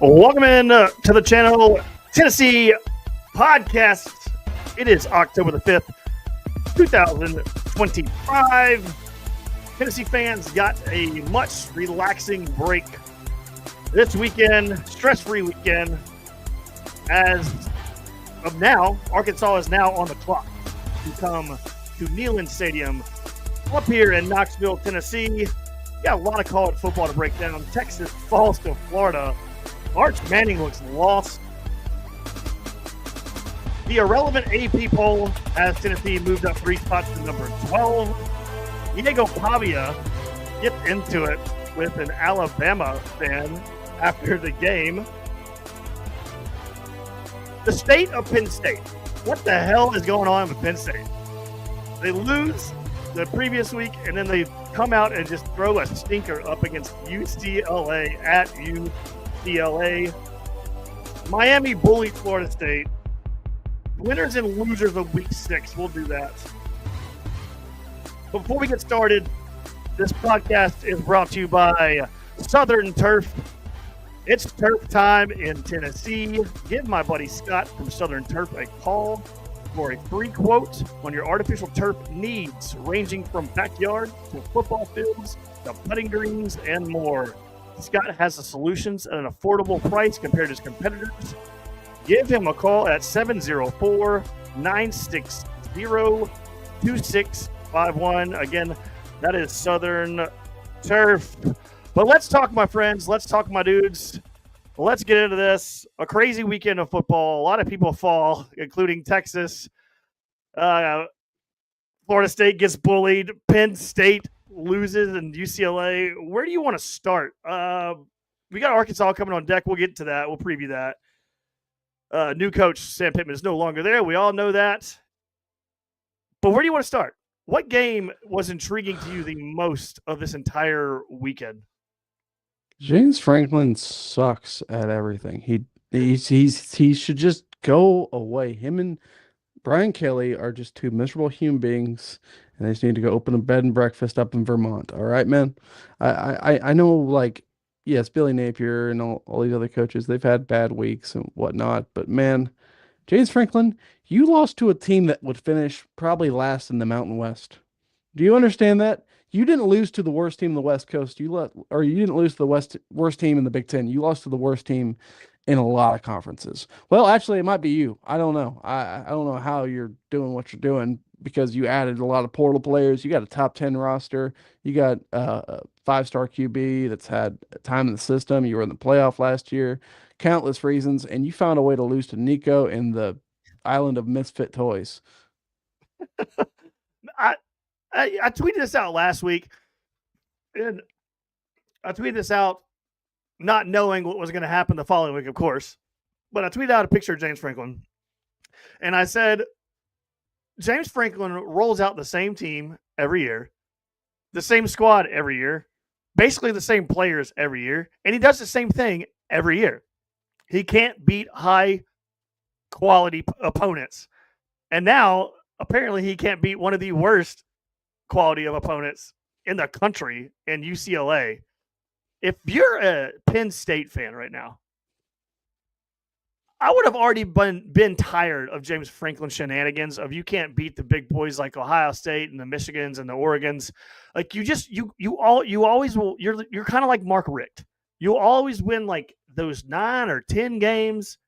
Welcome in to the channel, Tennessee Podcast. It is October the 5th, 2025. Tennessee fans got a much relaxing break this weekend, stress-free weekend. As of now, Arkansas is now on the clock to come to Neyland Stadium up here in Knoxville, Tennessee. Got a lot of college football to break down. Texas falls to Florida. Arch Manning looks lost. The irrelevant AP poll has Tennessee moved up 3 spots to number 12. Diego Pavia gets into it with an Alabama fan after the game. The state of Penn State. What the hell is going on with Penn State? They lose the previous week, and then they come out and just throw a stinker up against UCLA at UCLA. Miami bullied Florida State. Winners and losers of week 6. We'll do that. Before we get started, this podcast is brought to you by Southern Turf. It's turf time in Tennessee. Give my buddy Scott from Southern Turf a call for a free quote on your artificial turf needs, ranging from backyard to football fields to putting greens and more. Scott has the solutions at an affordable price compared to his competitors. Give him a call at 704-960-2651. Again, that is Southern Turf. But let's talk, my friends. Let's talk, my dudes. Let's get into this. A crazy weekend of football. A lot of people fall, including Texas. Florida State gets bullied. Penn State loses, and UCLA. Where do you want to start? We got Arkansas coming on deck. We'll get to that. We'll preview that. New coach Sam Pittman is no longer there. We all know that. But where do you want to start? What game was intriguing to you the most of this entire weekend? James Franklin sucks at everything. He should just go away. Him and Brian Kelly are just two miserable human beings, and they just need to go open a bed and breakfast up in Vermont. All right, man. I know, like, yes, Billy Napier and all these other coaches, they've had bad weeks and whatnot, but man, James Franklin, you lost to a team that would finish probably last in the Mountain West. Do you understand that? You didn't lose to the worst team in the West Coast. You didn't lose to the worst team in the Big Ten. You lost to the worst team in a lot of conferences. Well, actually, it might be you. I don't know. I don't know how you're doing what you're doing because you added a lot of portal players. You got a top 10 roster. You got a 5-star QB that's had time in the system. You were in the playoff last year. Countless reasons, and you found a way to lose to Nico in the island of misfit toys. I tweeted this out last week, and I tweeted this out not knowing what was going to happen the following week, of course. But I tweeted out a picture of James Franklin, and I said, James Franklin rolls out the same team every year, the same squad every year, basically the same players every year, and he does the same thing every year. He can't beat high-quality opponents. And now, apparently, he can't beat one of the worst quality of opponents in the country in UCLA. If you're a Penn State fan right now, I would have already been tired of James Franklin shenanigans of you can't beat the big boys like Ohio State and the Michigans and the Oregons. Like you always will. You're kind of like Mark Richt. You'll always win like those 9 or 10 games,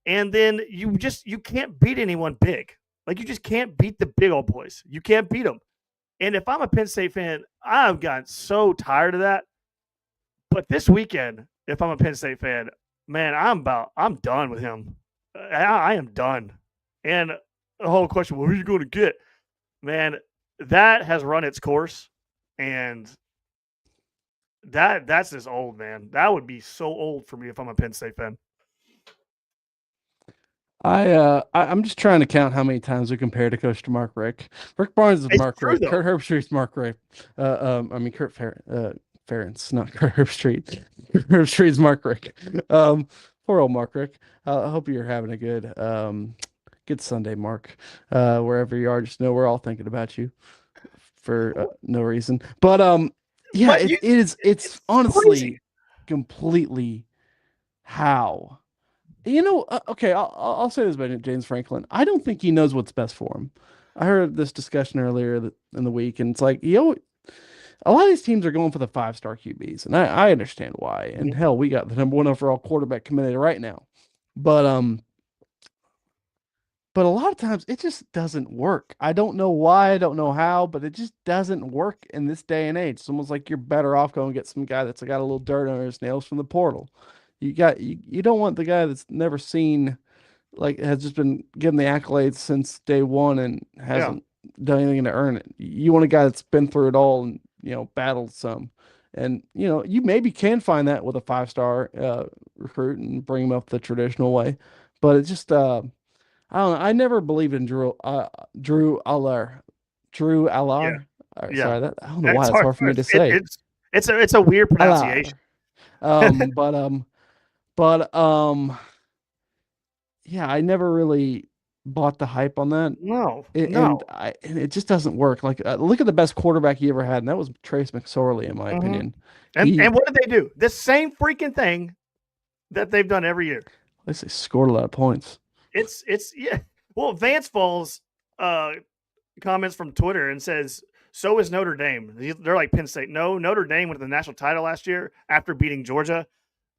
and then you can't beat anyone big. Like you just can't beat the big old boys. You can't beat them. And if I'm a Penn State fan, I've gotten so tired of that. But this weekend, if I'm a Penn State fan, man, I'm done with him. I am done. And the whole question, well, who are you going to get? Man, that has run its course. And that's just old, man. That would be so old for me if I'm a Penn State fan. I'm just trying to count how many times we compare to Coach to Mark Richt. Rick Barnes is Mark Richt. Kurt Herbstreit's Mark Richt. Kurt Ferentz, not Kurt Herbstreit. Kurt Herbstreit's Mark Richt. Poor old Mark Richt. I hope you're having a good Sunday, Mark. Wherever you are, just know we're all thinking about you for no reason. But yeah, it's honestly completely how. Okay, I'll say this about James Franklin. I don't think he knows what's best for him. I heard this discussion earlier in the week, and it's like, a lot of these teams are going for the 5-star QBs, and I understand why. And Mhm. hell, we got the number one overall quarterback committed right now. But a lot of times it just doesn't work. I don't know why, I don't know how, but it just doesn't work in this day and age. It's almost like you're better off going get some guy that's got a little dirt on his nails from the portal. You don't want the guy that's never seen, like, has just been given the accolades since day one and Yeah. hasn't done anything to earn it. You want a guy that's been through it all and battled some. And you maybe can find that with a 5-star recruit and bring him up the traditional way, but it just I don't know. I never believed in Drew Aller. Drew Yeah. Aller. Yeah. Sorry, that I don't know why It's that's hard. hard for me to It, say. it's a weird pronunciation. Aller. Um, but um, but yeah, I never really bought the hype on that, No, and no. it just doesn't work. Like, look at the best quarterback he ever had, and that was Trace McSorley, in my Hmm. opinion. And He, what did they do? The same freaking thing that they've done every year. let's say, scored a lot of points. It's yeah. Well, Vance Falls uh comments from Twitter and says, so is Notre Dame. They're like Penn State. No, Notre Dame won the national title last year after beating Georgia.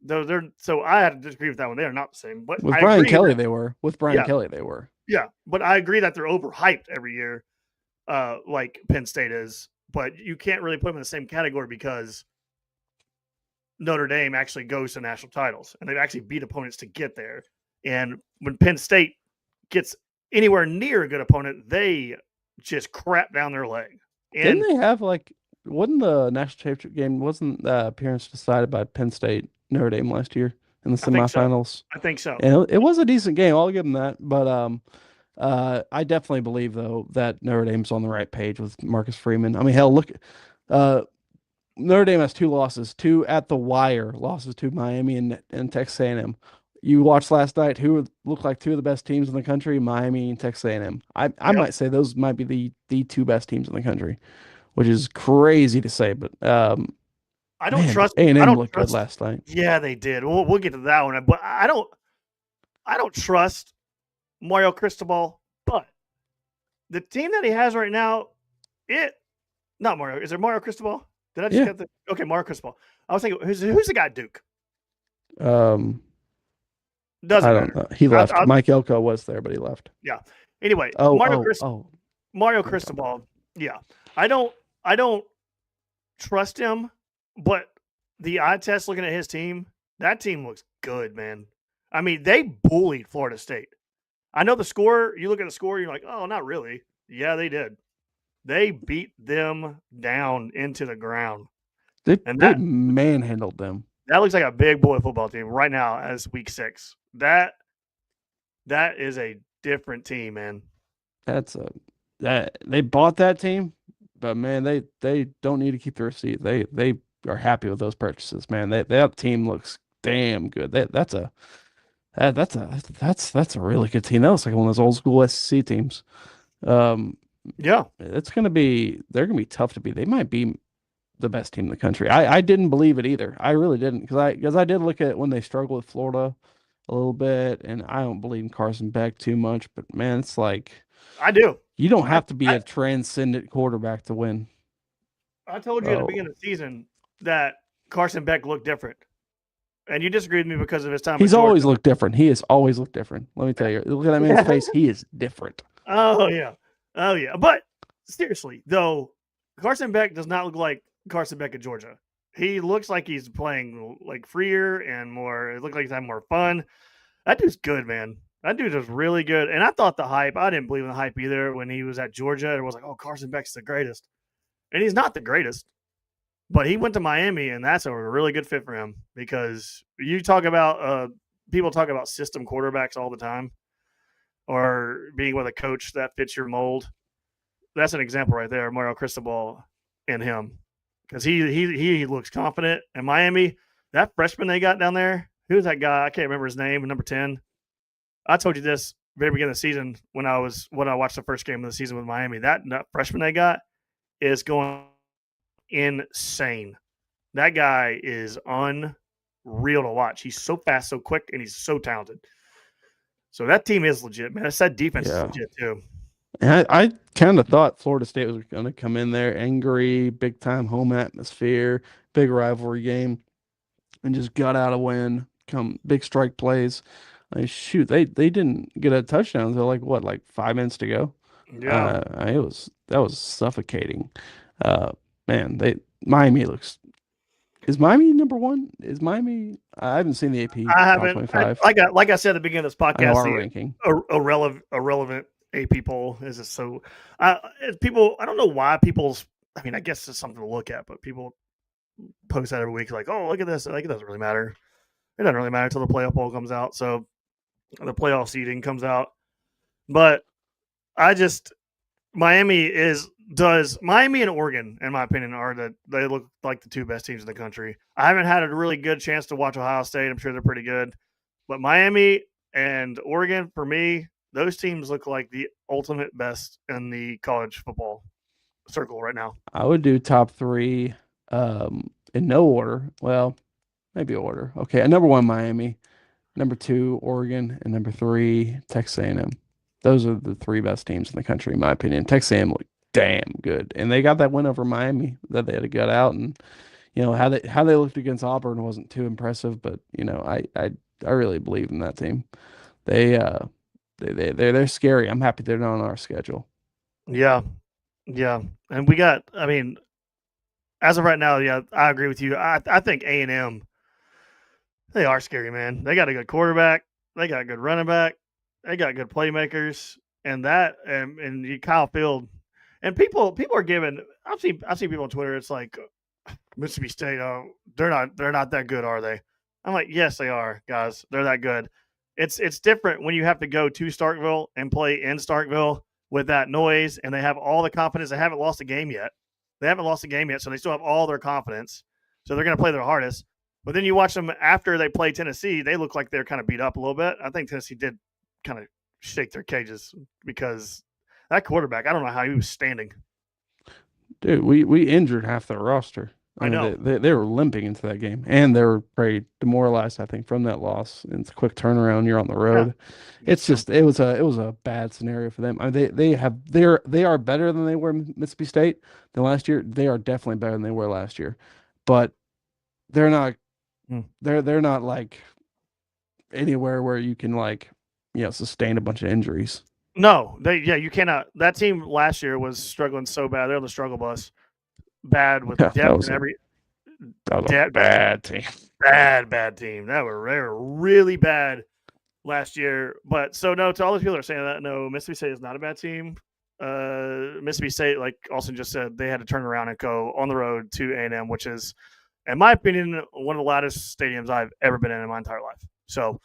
Though they're so I had to disagree with that one. They are not the same. But With I Brian agree Kelly, that they were. With Brian yeah, Kelly, they were. yeah. But I agree that they're overhyped every year, like Penn State is. But you can't really put them in the same category because Notre Dame actually goes to national titles and they've actually beat opponents to get there. And when Penn State gets anywhere near a good opponent, they just crap down their leg. Didn't And they have like wasn't the national championship game wasn't the appearance decided by Penn State Notre Dame last year in the I think so. semifinals? I think so. And it was a decent game. I'll give them that. But I definitely believe though that Notre Dame's on the right page with Marcus Freeman. I mean, hell, look, uh, Notre Dame has 2 losses, 2 at the wire losses to Miami and Texas A&M. You watched last night who looked like 2 of the best teams in the country, Miami and Texas A&M. I Yep. might say those might be the 2 best teams in the country, which is crazy to say, but I don't man, did trust. I A&M don't looked good trust. last night. Yeah, they did. We'll get to that one, but I don't. I don't trust Mario Cristobal. But the team that he has right now, it not Mario. Is it Mario Cristobal? Did I just Yeah. get the okay Mario Cristobal? I was thinking who's the guy at Duke? Um, Doesn't I don't matter. know. He left. I, Mike Elko was there, but he left. yeah. Anyway, Oh, oh, oh. Mario We're talking about. Cristobal. Yeah, I don't trust him, but the eye test looking at his team, that team looks good, man. I mean, they bullied Florida State. I know the score. You look at the score, you're like, oh, not really. Yeah, they did. They beat them down into the ground, and They manhandled them. that looks like a big boy football team right now as week 6. That is a different team, man. That's a that they bought that team, but man, they don't need to keep the receipt. They are happy with those purchases, man. That team looks damn good. That's a really good team. That looks like one of those old school SEC teams. Um, Yeah, they're gonna be tough to beat. They might be the best team in the country. I didn't believe it either. I really didn't because I did look at when they struggled with Florida a little bit, and I don't believe in Carson Beck too much. But man, it's like I do. you don't I, have to be I a transcendent quarterback to win. I told you at the Oh, beginning of the season that Carson Beck looked different, and you disagreed with me because of his time at he's Georgia. always looked different. He has always looked different. Let me tell you. Look at that man's face. He is different. Oh yeah, oh yeah. But seriously, though, Carson Beck does not look like Carson Beck at Georgia. He looks like he's playing like freer and more. It looks like he's having more fun. That dude's good, man. That dude is really good. And I thought the hype. I didn't believe in the hype either when he was at Georgia. It was like, oh, Carson Beck's the greatest, and he's not the greatest. But he went to Miami, and that's a really good fit for him because you talk about people talk about system quarterbacks all the time or being with a coach that fits your mold. That's an example right there, Mario Cristobal and him, because he looks confident. And Miami, that freshman they got down there, who's that guy? I can't remember his name. Number 10. I told you this very beginning of the season when I watched the first game of the season with Miami. That freshman they got is going insane. That guy is unbelievable. real to watch. He's so fast, so quick, and he's so talented. So that team is legit, man. That defense is Yeah. legit too. And I kind of thought Florida State was going to come in there angry, big time home atmosphere, big rivalry game, and just gut out a win. Come big strike plays. Like, shoot, they didn't get a touchdown until like 5 minutes to go. Yeah. That was suffocating. Uh, Man, they Miami looks. Is Miami number one? Is Miami? I haven't seen the AP I top haven't. 25. Like I said at the beginning of this I know podcast, our the ranking. irrelevant AP poll is just so. People, I don't know why people's. I mean, I guess it's something to look at, but people post that every week, like, "Oh, look at this!" Like, it doesn't really matter. It doesn't really matter until the playoff poll comes out. So the playoff seeding comes out, but I just Miami and Oregon, in my opinion, they look like the two best teams in the country. I haven't had a really good chance to watch Ohio State. I'm sure they're pretty good, but Miami and Oregon, for me, those teams look like the ultimate best in the college football circle right now. I would do top three, in no order. Well, maybe order. Okay, number one, Miami. Number two, Oregon, and number three, Texas A&M. Those are the three best teams in the country, in my opinion. Texas A&M looked damn good, and they got that win over Miami that they had to gut out. And how they looked against Auburn wasn't too impressive, but I really believe in that team. They they're scary. I'm happy they're not on our schedule. Yeah, yeah, and we got. I mean, as of right now, yeah, I agree with you. I think A&M. They are scary, man. They got a good quarterback. They got a good running back. They got good playmakers, and Kyle Field, and people are giving. I've seen people on Twitter. It's like Mississippi State. Oh, they're not that good, are they? I'm like, yes, they are, guys. They're that good. It's different when you have to go to Starkville and play in Starkville with that noise, and they have all the confidence. They haven't lost a game yet. So they still have all their confidence. So they're going to play their hardest. But then you watch them after they play Tennessee, they look like they're kind of beat up a little bit. I think Tennessee did kind of shake their cages because that quarterback, I don't know how he was standing. Dude, we injured half their roster. I know. They were limping into that game, and they were pretty demoralized, I think, from that loss. And it's a quick turnaround. You're on the road. Yeah. It was a bad scenario for them. I mean, they are better than they were Mississippi State than last year. They are definitely better than they were last year, but they're not. They're not like anywhere where you can sustain a bunch of injuries. No, you cannot. That team last year was struggling so bad. They're on the struggle bus, bad with depth and every. That was a bad team. Bad team. They were really bad last year. But so no, to all those people that are saying that, no, Mississippi State is not a bad team. Mississippi State, like Austin just said, they had to turn around and go on the road to A&M, which is, in my opinion, one of the loudest stadiums I've ever been in my entire life. So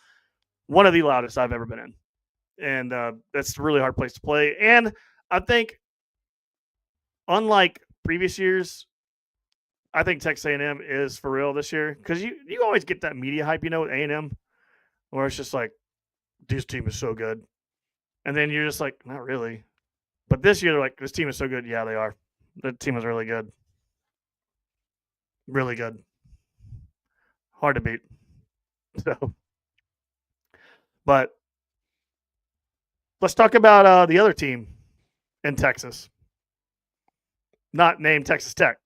one of the loudest I've ever been in. And that's a really hard place to play. And I think, unlike previous years, I think Texas A&M is for real this year because you always get that media hype, with A&M, where it's just like, this team is so good. And then you're just like, not really. But this year, they're like, this team is so good. Yeah, they are. The team is really good. Really good. Hard to beat. So, but let's talk about the other team in Texas. Not named Texas Tech.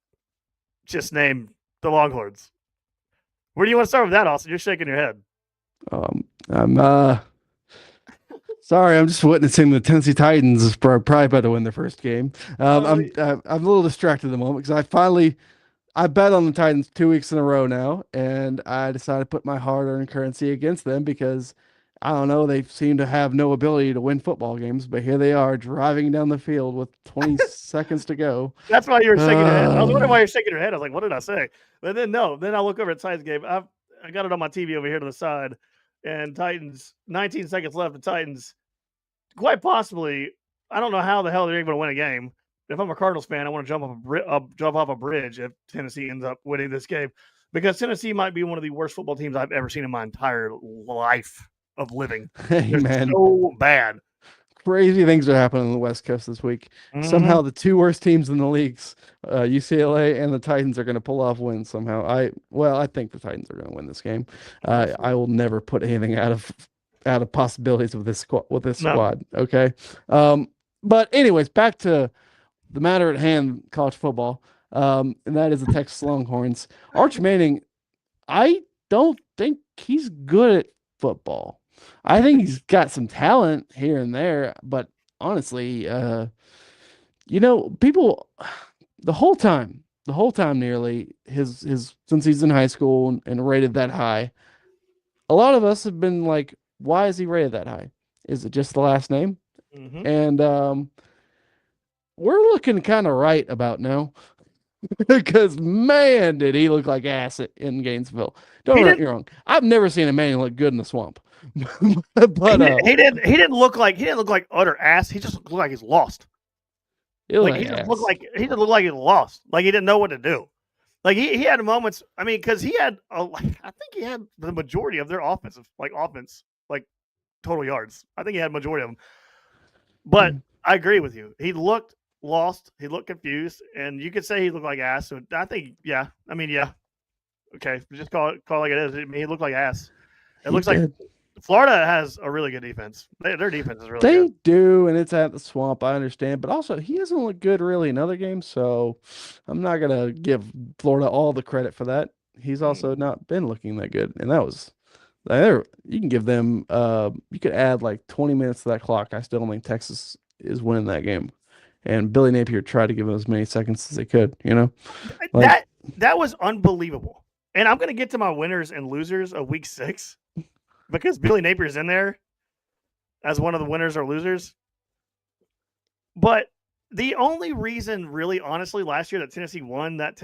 Just named the Longhorns. Where do you want to start with that, Austin? You're shaking your head. I'm sorry. I'm just witnessing the Tennessee Titans probably about to win their first game. I'm a little distracted at the moment because I bet on the Titans 2 weeks in a row now, and I decided to put my hard-earned currency against them because I don't know, they seem to have no ability to win football games, but here they are driving down the field with 20 seconds to go. That's why you were shaking your head. I was wondering why you're shaking your head. I was like, what did I say? But then no. Then I look over at Titans game. I got it on my TV over here to the side, and Titans, 19 seconds left. The Titans, quite possibly, I don't know how the hell they're even going to win a game. If I'm a Cardinals fan, I want to jump off a bridge if Tennessee ends up winning this game, because Tennessee might be one of the worst football teams I've ever seen in my entire life of living. Hey, man. So bad. crazy things are happening on the West Coast this week. Mhm. Somehow the two worst teams in the leagues, UCLA and the Titans, are going to pull off wins somehow. I think the Titans are going to win this game. I Hopefully. will never put anything out of possibilities with this squad. With this No. squad, okay. Um, but anyways, back to the matter at hand, college football. And that is the Texas Longhorns. Arch Manning, I don't think he's good at football. I think he's got some talent here and there, but honestly, people the whole time nearly his since he's in high school and rated that high, a lot of us have been like, why is he rated that high? Is it just the last name? Mhm. And we're looking kind of right about now. Because man, did he look like ass in Gainesville. Don't He get didn't me wrong. I've never seen a man look good in the swamp. But he didn't look like utter ass. He just looked like he's lost. it was Like like ass. he just looked like he's lost. Like he didn't know what to do. Like he had moments. I mean, because I think he had the majority of their offense, like total yards. I think he had majority of them. But I agree with you. He looked lost. He looked confused, and you could say he looked like ass. So I think, yeah. I mean, yeah. Okay, just call it like it is. I mean, he looked like ass. It He looks like did. Florida has a really good defense. Their defense is really They good. do, and it's at the swamp. I understand, but also he hasn't looked good really in other games, so I'm not gonna give Florida all the credit for that. He's also Mm. not been looking that good, and that was there. You can give them. You could add like 20 minutes to that clock. I still don't think Texas is winning that game, and Billy Napier tried to give them as many seconds as they could. Like That that was unbelievable. And I'm gonna get to my winners and losers of week 6 because Billy Napier's in there as one of the winners or losers. But the only reason, really, honestly, last year that Tennessee won that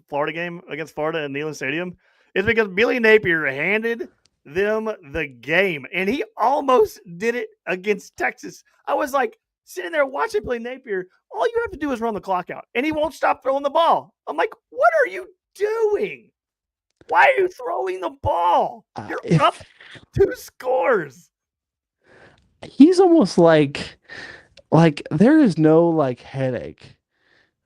Florida game against Florida in Neyland Stadium is because Billy Napier handed them the game, and he almost did it against Texas. I was like sitting there watching Billy Napier. All you have to do is run the clock out, and he won't stop throwing the ball. I'm like, what are you doing? Why are you throwing the ball? You're up if 2 scores. he's almost like there is no like headache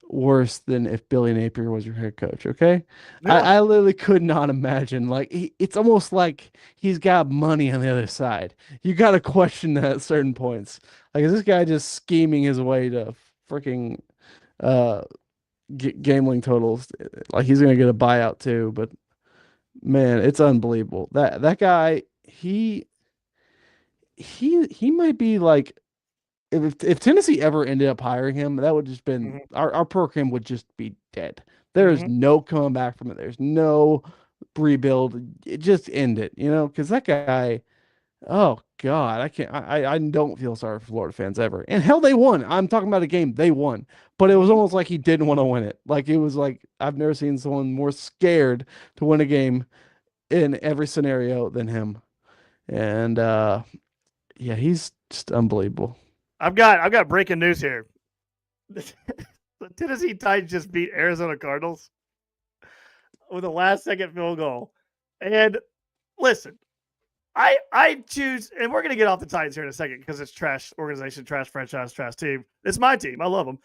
worse than if Billy Napier was your head coach, okay? I, No, I literally could not imagine. Like it's almost like he's got money on the other side. You got to question that at certain points. Like is this guy just scheming his way to freaking uh gambling totals? Like he's gonna get a buyout too, but man, it's unbelievable. That guy, he might be like if Tennessee ever ended up hiring him, that would just been mm-hmm, our program would just be dead. There is mm-hmm. no coming back from it. There's no rebuild. It just end it, because that guy, oh God, I can't I don't feel sorry for Florida fans ever. And hell they won. I'm talking about a game they won. But it was Mm-hmm. almost like he didn't want to win it. Like it was like I've never seen someone more scared to win a game in every scenario than him. And yeah, he's just unbelievable. I've got breaking news here. The Tennessee Titans just beat Arizona Cardinals with a last second field goal. And listen, I choose, and we're gonna get off the Titans here in a second because it's trash organization, trash franchise, trash team. It's my team. I love them.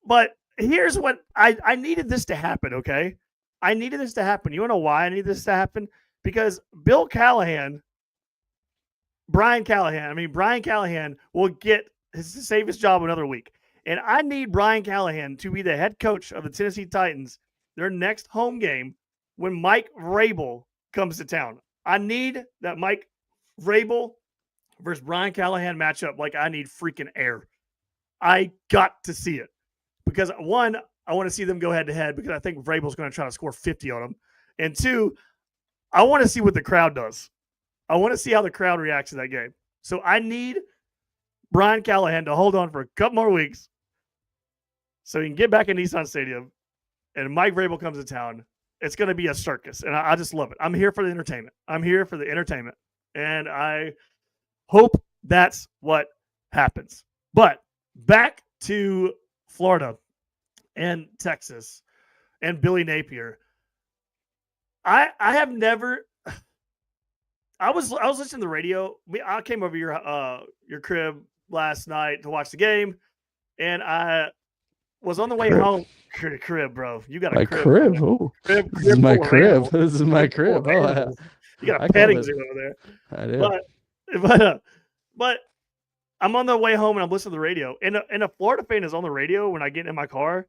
But here's what I needed this to happen, okay? I needed this to happen. You wanna know why I need this to happen? Because Brian Callahan will get his save his job another week. And I need Brian Callahan to be the head coach of the Tennessee Titans their next home game when Mike Vrabel comes to town. I need that Mike Vrabel versus Brian Callahan matchup like I need freaking air. I got to see it because one, I want to see them go head to head because I think Vrabel's going to try to score 50 on them. And two, I want to see what the crowd does. I want to see how the crowd reacts to that game. So I need Brian Callahan to hold on for a couple more weeks so he can get back in Nissan Stadium and Mike Vrabel comes to town. It's going to be a circus, and I just love it. I'm here for the entertainment. And I hope that's what happens. But back to Florida and Texas and Billy Napier. I have never. I was listening to the radio. I came over your crib last night to watch the game, and I was on the way Crib. home. Crib, bro. You got a My crib over crib. there. Oh, Crib, this is crib my full of crib. animals. This is my Crib full of crib. Oh, animals. You got I a call petting it. zoo over there. I do. But but I'm on the way home and I'm listening to the radio, and a Florida fan is on the radio when I get in my car,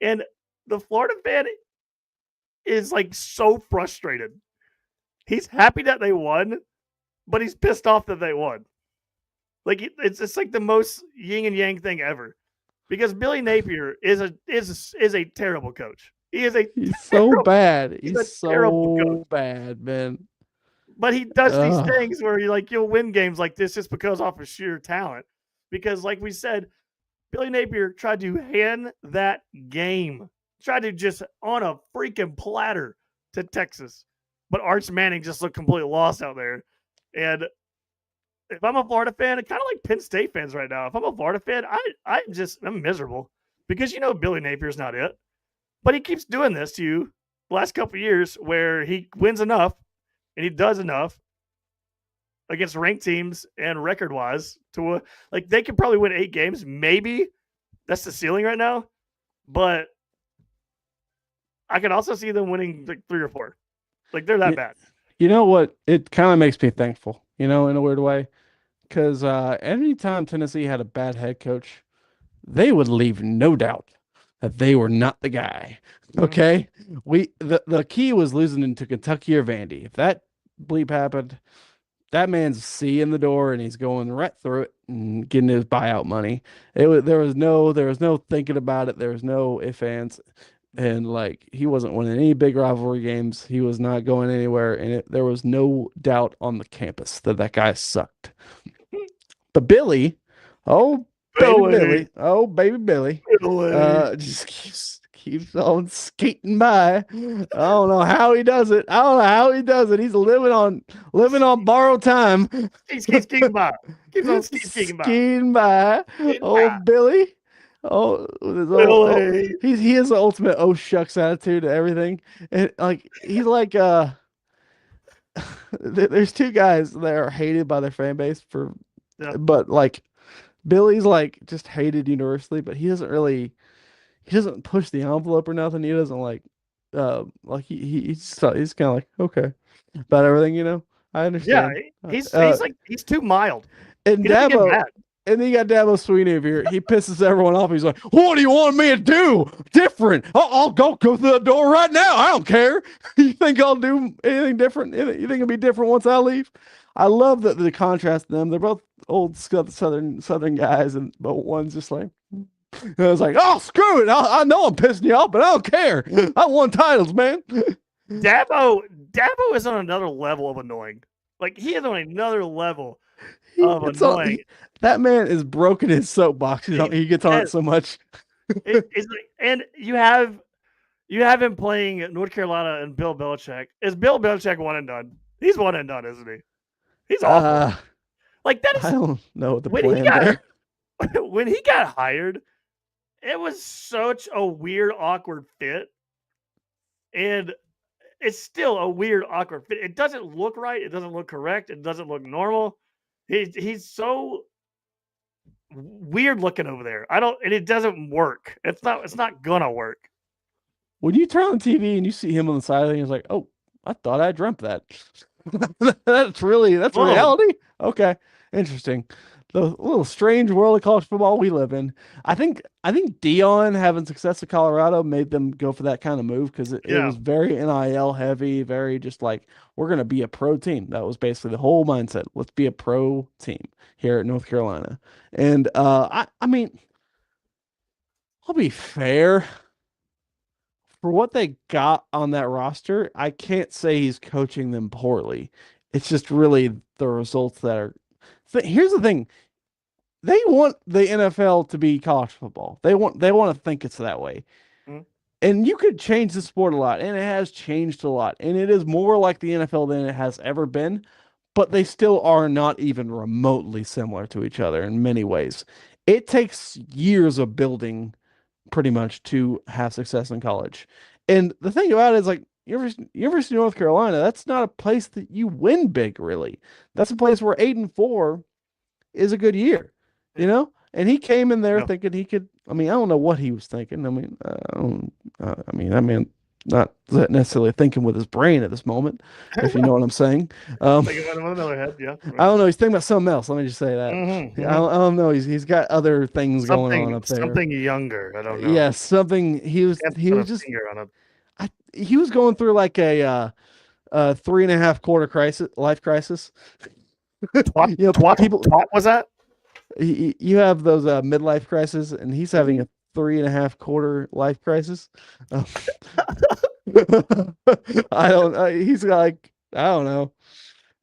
and the Florida fan is like so frustrated. He's happy that they won, but he's pissed off that they won. Like it's like the most yin and yang thing ever, because Billy Napier is a terrible coach. He is a He's so bad. he's a He's terrible coach. so bad, man. But he does these Ugh. things where you'll win games like this just because off of sheer talent. Because like we said, Billy Napier tried to hand that game, tried to just on a freaking platter to Texas. But Arch Manning just looked completely lost out there. And if I'm a Florida fan, kind of like Penn State fans right now, if I'm a Florida fan, I'm miserable because Billy Napier's not it. But he keeps doing this to you the last couple of years where he wins enough and he does enough against ranked teams and record wise to like they could probably win 8 games. Maybe that's the ceiling right now. But I can also see them winning like 3 or 4. Like they're that bad. You know what? It kind of makes me thankful, in a weird way. Because anytime Tennessee had a bad head coach, they would leave no doubt that they were not the guy. Okay? The key was losing into Kentucky or Vandy. If that bleep happened, that man's C in the door and he's going right through it and getting his buyout money. There was no thinking about it. There was no ifs, ands. And like he wasn't winning any big rivalry games. He was not going anywhere, and there was no doubt on the campus that guy sucked. But Billy, oh baby Billy, just keeps on skating by. I don't know how he does it. He's living on borrowed time. He's skating by. Keeps on skating by. Billy. He has the ultimate oh shucks attitude to everything. And like he's like there's 2 guys that are hated by their fan base but like Billy's like just hated universally, but he doesn't push the envelope or nothing. He doesn't like he's kind of like okay about everything. I understand. Yeah, he's too mild. And Dabo. And then you got Dabo Swinney over here. He pisses everyone off. He's like, "What do you want me to do? Different? I'll go through the door right now. I don't care. You think I'll do anything different? You think it'll be different once I leave?" I love the contrast in them. They're both old Southern guys, but one's just like, and I was like, "Oh, screw it. I know I'm pissing you off, but I don't care. I won titles, man." Dabo is on another level of annoying. Like he is on another level of annoying. That man is broken his soapbox. He gets on it so much. And you have him playing at North Carolina and Bill Belichick. Is Bill Belichick one and done? He's one and done, isn't he? He's awful. Like that is. I don't know the plan there. When he got hired, it was such a weird, awkward fit, and it's still a weird, awkward fit. It doesn't look right. It doesn't look correct. It doesn't look normal. He's so weird looking over there. And it doesn't work. It's not gonna work. When you turn on the TV and you see him on the side, it's like, oh, I thought I dreamt that. that's reality. Okay, interesting. The little strange world of college football we live in. I think Deion having success at Colorado made them go for that kind of move because it was very NIL heavy, very just like we're gonna be a pro team. That was basically the whole mindset. Let's be a pro team here at North Carolina. And I mean, I'll be fair. For what they got on that roster, I can't say he's coaching them poorly. It's just really the results that are. Here's the thing: they want the NFL to be college football. They want to think it's that way. Mm-hmm. And you could change the sport a lot, and it has changed a lot, and it is more like the NFL than it has ever been. But they still are not even remotely similar to each other in many ways. It takes years of building pretty much to have success in college. And the thing about it is like University of North Carolina, that's not a place that you win big, really. That's a place where 8-4 is a good year. you know? And he came in there Yeah. thinking he could. I mean, I don't know what he was thinking. I mean, I mean, that man not necessarily thinking with his brain at this moment, if you know what I'm saying. Um, Think about it with another head. Yeah. I Right. don't know. He's thinking about something else. Let me just say that. Mm-hmm, I don't know. He's got other things going on up there. Something younger. I don't know. Yes, something. Can't He put was a just. finger on it. He was going through like a 3.5 quarter crisis, life crisis. Twat, You know, people. twat was that? You have those midlife crises, and he's having a 3.5 quarter life crisis. Um, I don't. He's like, I don't know.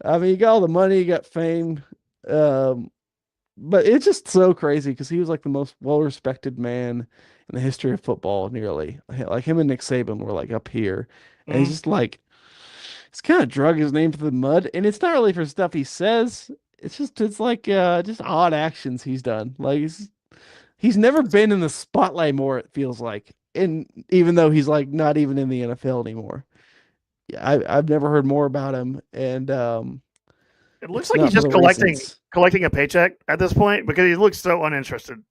I mean, he got all the money, he got fame, um, but it's just so crazy because he was like the most well-respected man in the history of football, nearly. Like him and Nick Saban were like up here, and he's Mm. just like, he's kind of drug his name through the mud, and it's not really for stuff he says. It's like just odd actions he's done. Like he's never been in the spotlight more, it feels like. And even though he's like not even in the NFL anymore. Yeah, I've never heard more about him, and It looks it's like he's not for just the reasons. collecting a paycheck at this point because he looks so uninterested.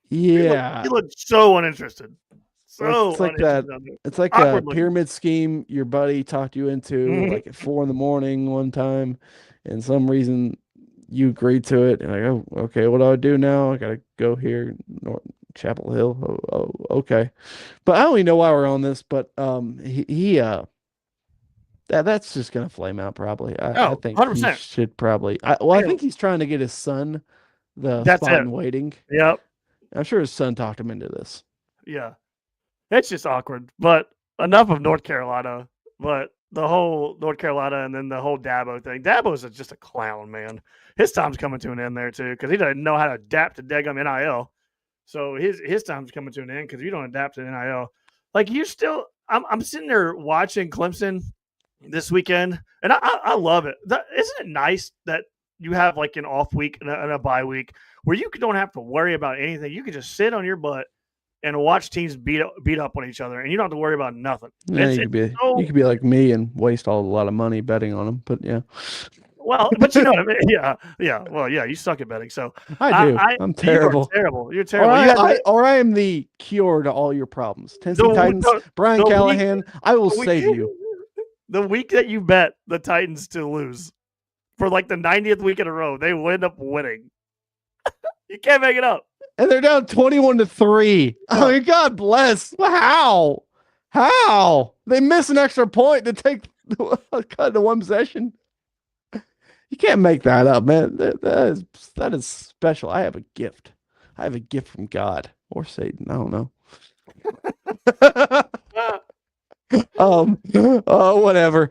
Yeah, He looks so uninterested. it's So like that. uninterested on it. It's like a Awkward looking. pyramid scheme your buddy talked you into Mhm. like at 4 in the morning one time, and some reason you agreed to it. And like, oh, okay, what do I do now? I gotta go here, North Chapel Hill. Okay. But I don't even know why we're on this. But that's just gonna flame out probably. I Oh, think he 100%. should probably. I Hey, think he's trying to get his son the that's spot it. in waiting. Yep. I'm sure his son talked him into this. Yeah. It's just awkward. But enough of North Carolina. But the whole North Carolina and then the whole Dabo thing. Dabo's just a clown, man. His time's coming to an end there too because he doesn't know how to adapt to Degum NIL. So his time's coming to an end because you don't adapt to NIL. Like you still, I'm sitting there watching Clemson this weekend, and I love it. Isn't it nice that you have like an off week and a bye week where you don't have to worry about anything? You can just sit on your butt and watch teams beat up on each other, and you don't have to worry about nothing. Yeah, It's so you could be like me and waste a lot of money betting on him. But yeah, well, but you know what I mean. Yeah, yeah. Well, yeah. You suck at betting, so I do. I'm you are terrible. terrible. You're Or terrible. You had I am the cure to all your problems. Tennessee Titans, the, Brian the week Callahan, I will the save week you. the week that you bet the Titans to lose for like the 90th week in a row, they will end up winning. You can't make it up. And they're down 21-3. I mean, God bless. How? How? They miss an extra point to take cut to one possession. You can't make that up, man. That is special. I have a gift. I have a gift from God or Satan. I don't know. Whatever.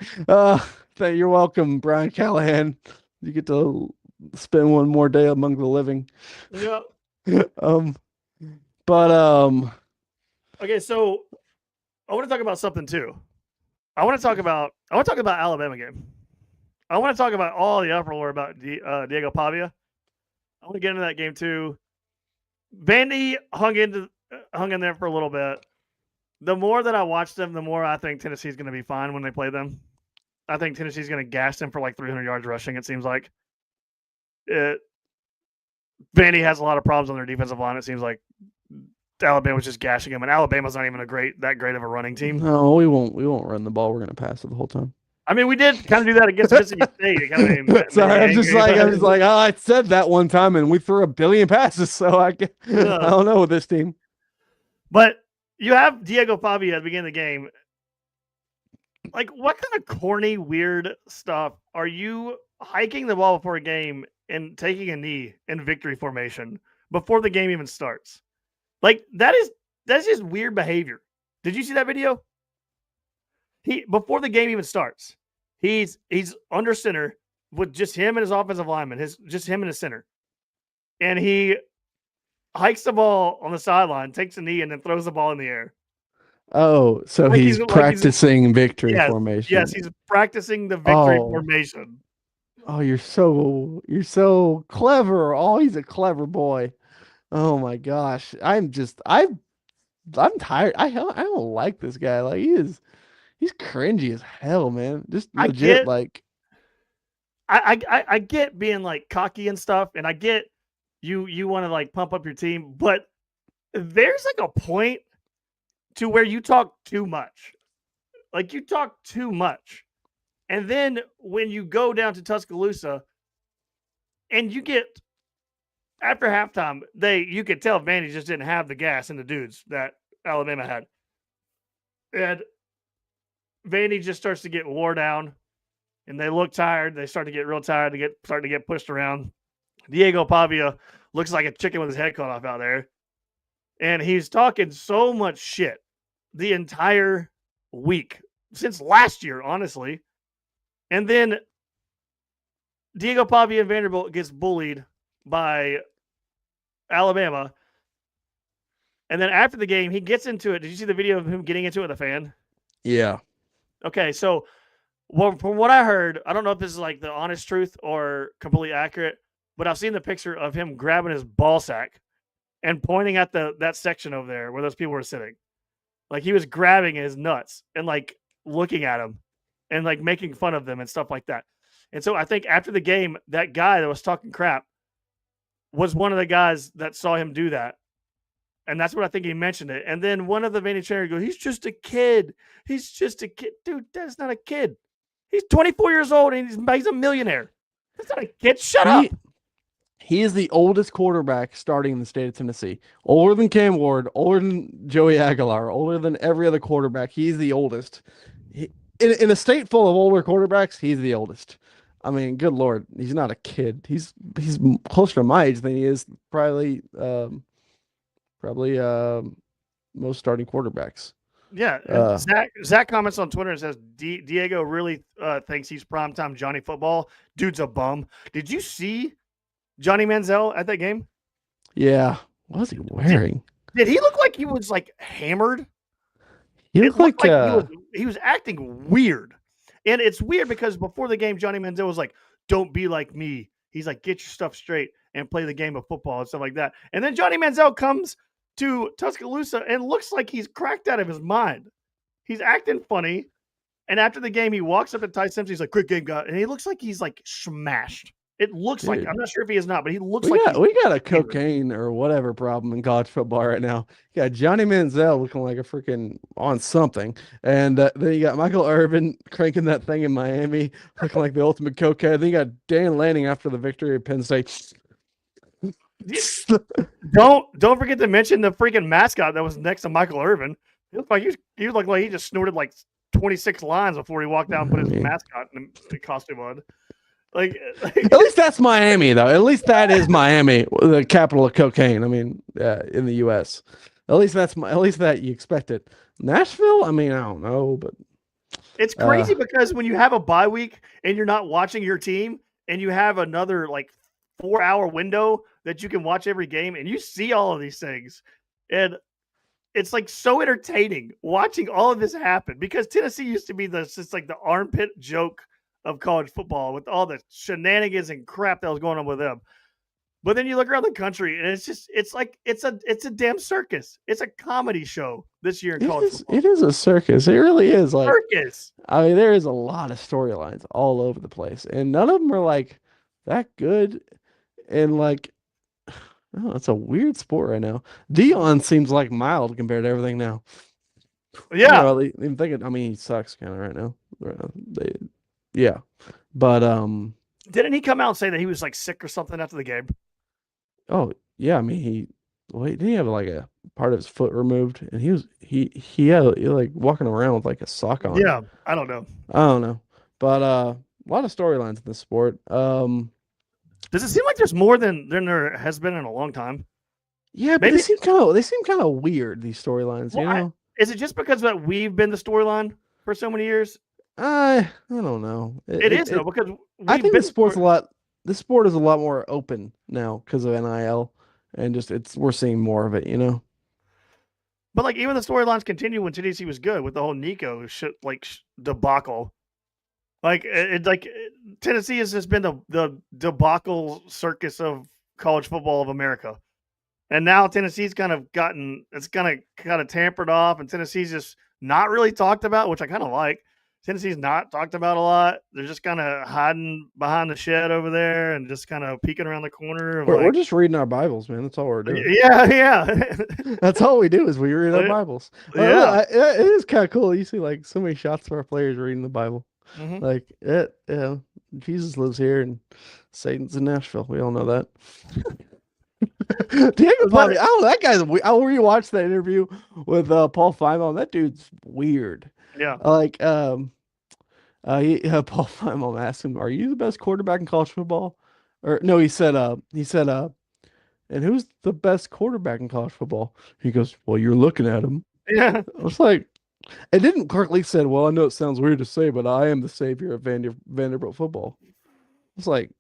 You're welcome, Brian Callahan. You get to spend one more day among the living. Yeah. Um, but Okay, so I want to talk about something too. I want to talk about Alabama game. I want to talk about all the uproar about Diego Pavia. I want to get into that game too. Vandy hung in there for a little bit. The more that I watch them, the more I think Tennessee's going to be fine when they play them. I think Tennessee's going to gas them for like 300 yards rushing. It seems like Vandy has a lot of problems on their defensive line. It seems like Alabama's just gashing them, and Alabama's not even that great of a running team. no, we won't run the ball. We're gonna pass it the whole time. I mean, we did kind of do that against Mississippi State. Sorry, I'm just like, oh, I said that one time, and we threw a billion passes, so I don't know with this team. But you have Diego Pavia at the beginning of the game. Like, what kind of corny, weird stuff are you hiking the ball before a game and taking a knee in victory formation before the game even starts? Like, that's just weird behavior. Did you see that video? Before the game even starts, he's under center with just him and his offensive lineman, just him and his center. And he hikes the ball on the sideline, takes a knee, and then throws the ball in the air. Oh, so Like he's practicing victory formation. Yes, he's practicing the victory formation. Oh, you're so clever. Oh, he's a clever boy. Oh my gosh. I'm tired. I don't like this guy. Like he's cringy as hell, man. Just legit I get being like cocky and stuff, and I get you want to like pump up your team, but there's like a point to where you talk too much. Like you talk too much. And then when you go down to Tuscaloosa and you get after halftime, you could tell Vandy just didn't have the gas in the dudes that Alabama had. And Vandy just starts to get wore down and they look tired. They start to get real tired, start to get pushed around. Diego Pavia looks like a chicken with his head cut off out there. And he's talking so much shit the entire week since last year, honestly. And then Diego Pavia and Vanderbilt gets bullied by Alabama. And then after the game, he gets into it. Did you see the video of him getting into it with a fan? Yeah. Okay, so from what I heard, I don't know if this is like the honest truth or completely accurate, but I've seen the picture of him grabbing his ball sack and pointing at that section over there where those people were sitting. Like he was grabbing his nuts and like looking at him and like making fun of them and stuff like that. And so I think after the game, that guy that was talking crap was one of the guys that saw him do that. And that's what I think he mentioned it. And then one of the Vandy trainers goes, he's just a kid. He's just a kid. Dude, that's not a kid. He's 24 years old and he's a millionaire. That's not a kid. Shut up. He is the oldest quarterback starting in the state of Tennessee. Older than Cam Ward, older than Joey Aguilar, older than every other quarterback. He's the oldest. In a state full of older quarterbacks, he's the oldest. I mean, good Lord, he's not a kid. He's closer to my age than he is probably most starting quarterbacks. Yeah, Zach comments on Twitter and says Diego really thinks he's primetime Johnny Football. Dude's a bum. Did you see Johnny Manziel at that game? Yeah. What was he wearing? Did he look like he was like hammered? He looked like he was acting weird. And it's weird because before the game, Johnny Manziel was like, don't be like me. He's like, get your stuff straight and play the game of football and stuff like that. And then Johnny Manziel comes to Tuscaloosa and looks like he's cracked out of his mind. He's acting funny. And after the game, he walks up to Ty Simpson. He's like, great game, guy. And he looks like he's like smashed. It looks like, I'm not sure if he is not, but he looks we got a cocaine or whatever problem in college football right now. You got Johnny Manziel looking like a freaking on something. And then you got Michael Irvin cranking that thing in Miami, looking like the ultimate cokehead. Then you got Dan Lanning after the victory at Penn State. Don't forget to mention the freaking mascot that was next to Michael Irvin. He looked like he looked like he just snorted like 26 lines before he walked out and put his mascot in the costume on. Like, at least that's Miami, though. At least that is Miami, the capital of cocaine. I mean, in the U.S. At least that you expect it. Nashville, I mean, I don't know, but it's crazy because when you have a bye week and you're not watching your team, and you have another like 4-hour window that you can watch every game, and you see all of these things, and it's like so entertaining watching all of this happen because Tennessee used to be just like the armpit joke of college football with all the shenanigans and crap that was going on with them. But then you look around the country and it's a damn circus. It's a comedy show this year in college football. It is a circus. It really is like circus. I mean, there is a lot of storylines all over the place, and none of them are like that good. And like, oh, it's a weird sport right now. Deion seems like mild compared to everything now. Yeah, even thinking. I mean, he sucks kind of right now. Yeah, but didn't he come out and say that he was like sick or something after the game? Oh yeah, I mean didn't he have like a part of his foot removed, and he had like walking around with like a sock on. Yeah, I don't know, but a lot of storylines in this sport. Does it seem like there's more than there has been in a long time? Yeah, but they seem kind of weird, these storylines. Well, you know, is it just because that we've been the storyline for so many years? I don't know. It is though, because I think this sport is a lot more open now because of NIL, and just we're seeing more of it, you know. But like even the storylines continue when Tennessee was good with the whole Nico shit debacle. Like Tennessee has just been the debacle circus of college football of America, and now Tennessee's kind of tampered off, and Tennessee's just not really talked about, which I kind of like. Tennessee's not talked about a lot. They're just kind of hiding behind the shed over there and just kind of peeking around the corner. Of We're just reading our Bibles, man. That's all we're doing. Yeah. That's all we do is we read our Bibles. Yeah. It is kind of cool. You see like so many shots of our players reading the Bible. Mhm. Like Jesus lives here and Satan's in Nashville. We all know that. Diego Bobby, that guy's. I'll rewatch that interview with Paul Finebaum. That dude's weird. Yeah. Like Paul Finebaum asked him, "Are you the best quarterback in college football?" Or no, he said, and who's the best quarterback in college football? He goes, "Well, you're looking at him." Yeah. I was like, it didn't correctly said, "Well, I know it sounds weird to say, but I am the savior of Vanderbilt football." It's like,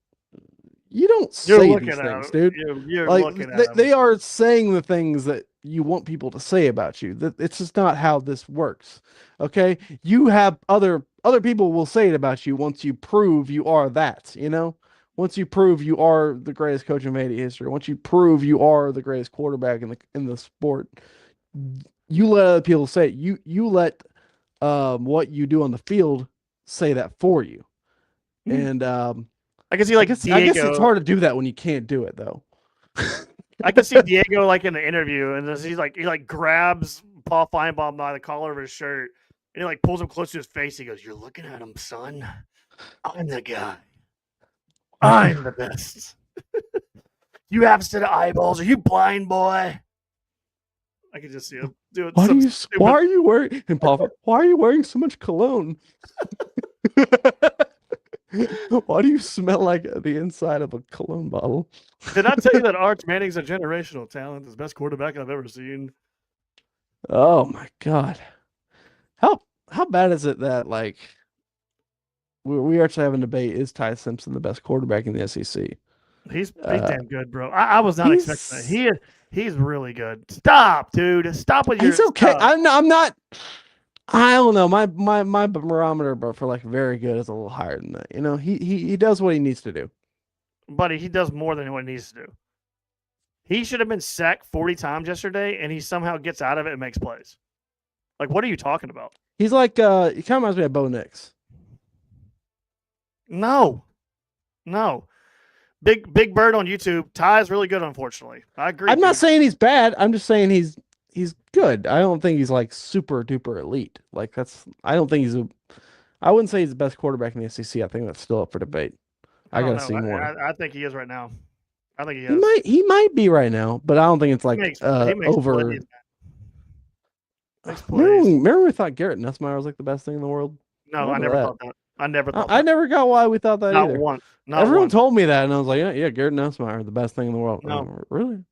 you don't say these things, dude. You're like looking at they are saying the things that you want people to say about you. It's just not how this works. Okay, you have other people will say it about you once you prove you are that. Once you prove you are the greatest coach in Vandy history, once you prove you are the greatest quarterback in the sport, you let other people say it. You let what you do on the field say that for you. And I can see like Diego. I guess it's hard to do that when you can't do it though. I can see Diego like in the interview, and he grabs Paul Finebaum by the collar of his shirt, and he like pulls him close to his face. He goes, "You're looking at him, son. I'm the guy. I'm the best. You have a set of eyeballs. Are you blind, boy?" I can just see him doing. Why are you wearing? And Paul, why are you wearing so much cologne? Why do you smell like the inside of a cologne bottle? Did I tell you that Arch Manning's a generational talent? The best quarterback I've ever seen. Oh my god! How bad is it that like we actually have a debate? Is Ty Simpson the best quarterback in the SEC? He's damn good, bro. I was not expecting that. He's really good. Stop, dude. Stop with your. He's okay. Stuff. I'm not. I don't know. My barometer, but for like very good is a little higher than that. He does what he needs to do. Buddy, he does more than what he needs to do. He should have been sacked 40 times yesterday, and he somehow gets out of it and makes plays. Like, what are you talking about? He's like, he kind of reminds me of Bo Nix. No. Big Bird on YouTube. Ty is really good, unfortunately. I agree. I'm not saying he's bad. I'm just saying he's good. I don't think he's like super duper elite. Like I don't think I wouldn't say he's the best quarterback in the SEC. I think that's still up for debate. I gotta see more. I think he is right now. I think he is. He might be right now, but I don't think it's like over. Remember we thought Garrett Nussmeier was like the best thing in the world? No, I never thought that. I never thought I never got why we thought that not either. Once. Everyone told me that, and I was like, yeah, Garrett Nussmeier, the best thing in the world. No. Really?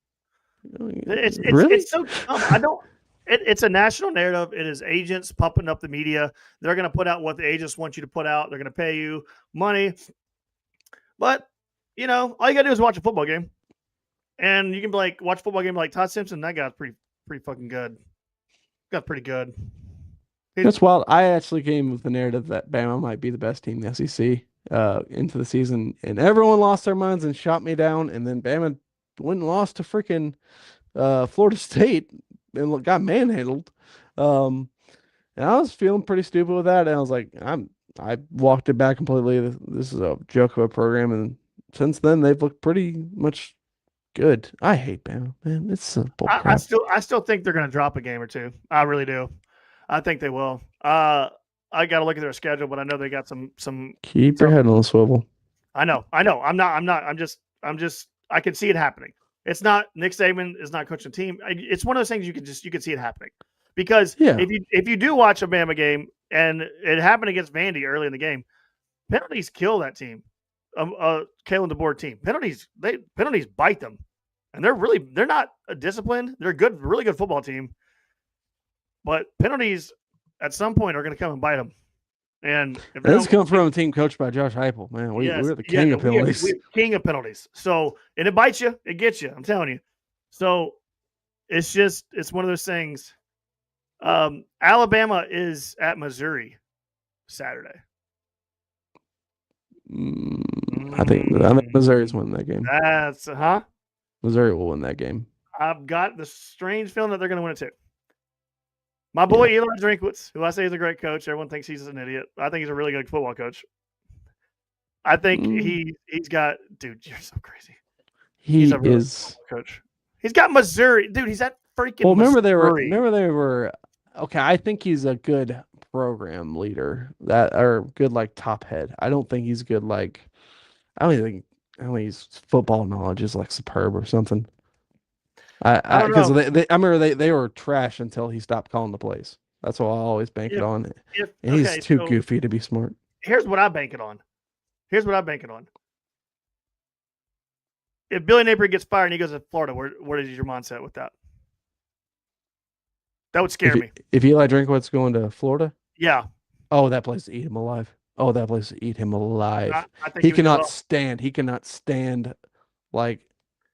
It's so I don't. It's a national narrative. It is agents pumping up the media. They're going to put out what the agents want you to put out. They're going to pay you money. But, all you got to do is watch a football game. And you can be like, watch a football game like Todd Simpson. That guy's pretty fucking good. Got pretty good. That's wild. I actually came with the narrative that Bama might be the best team in the SEC into the season. And everyone lost their minds and shot me down. And then Bama went and lost to freaking Florida State and got manhandled. And I was feeling pretty stupid with that. And I was like, I walked it back completely. This is a joke of a program. And since then, they've looked pretty much good. I hate Bama, man. It's simple. I still think they're going to drop a game or two. I really do. I think they will. I got to look at their schedule, but I know they got some. Keep your head on the swivel. I know. I'm not. I'm just. I can see it happening. It's not Nick Saban is not coaching the team. It's one of those things you can see it happening because if you do watch a Bama game and it happened against Vandy early in the game, penalties kill that team. Kalen DeBoer team penalties bite them, and they're not disciplined. They're good, really good football team, but penalties at some point are going to come and bite them. And this comes from a team coached by Josh Heupel, man. We're the king of penalties. We're king of penalties. So, and it bites you, it gets you. I'm telling you. So, it's one of those things. Alabama is at Missouri Saturday. I think Missouri's winning that game. That's Missouri will win that game. I've got the strange feeling that they're going to win it too. My boy Yeah. Eli Drinkwitz, who I say is a great coach. Everyone thinks he's an idiot. I think he's a really good football coach. I think Mm, he's got dude. You're so crazy. He's he a really good is. football coach. He's got Missouri, dude. He's at Well, freaking remember Missouri. they were okay, I think he's a good program leader that or good like top head. I don't think he's good like I don't think his football knowledge is like superb or something. I I don't because know I remember they were trash until he stopped calling the plays. That's what I always bank it if on. if And he's okay. too So goofy to be smart. here's what I bank it on. Here's what I bank it on. If Billy Napier gets fired and he goes to Florida, where is your mindset with that? That would scare me. If Eli Drinkwitz going to Florida, Yeah, oh, that place to eat him alive. Oh, that place to eat him I, alive. I think he would do well. He cannot stand like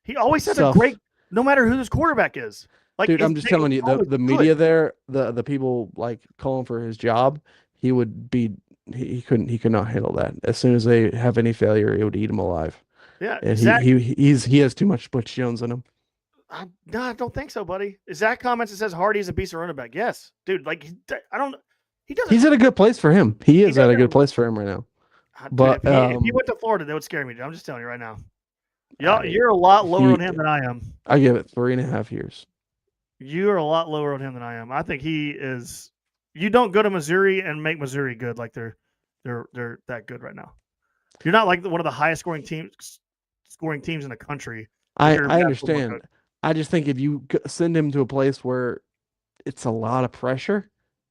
He always has a great, stuff. no matter who his quarterback is. Like Dude, his I'm just day is telling you, always the good. media there, the people like calling for his job, he would be he could not handle that. As soon as they have any failure, it would eat him alive. Yeah, And Zach. he has too much Butch Jones in him. No, I don't think so, buddy. Zach comments and says Hardy's a beast of running back. Yes, dude. Like I don't. He doesn't. He's at a good place for him. He He is at a good doesn't. place for him right now. Dude, But if he went to Florida, that would scare me. Dude. I'm just telling you right now. Y'all, I you're a lot lower on he him than I am. I give it 3.5 years. You are a lot lower on him than I am. I think he is. You don't go to Missouri and make Missouri good like they're that good right now. You're not like one of the highest scoring teams in the country. If you're a I bad football understand. coach. I just think if you send him to a place where it's a lot of pressure,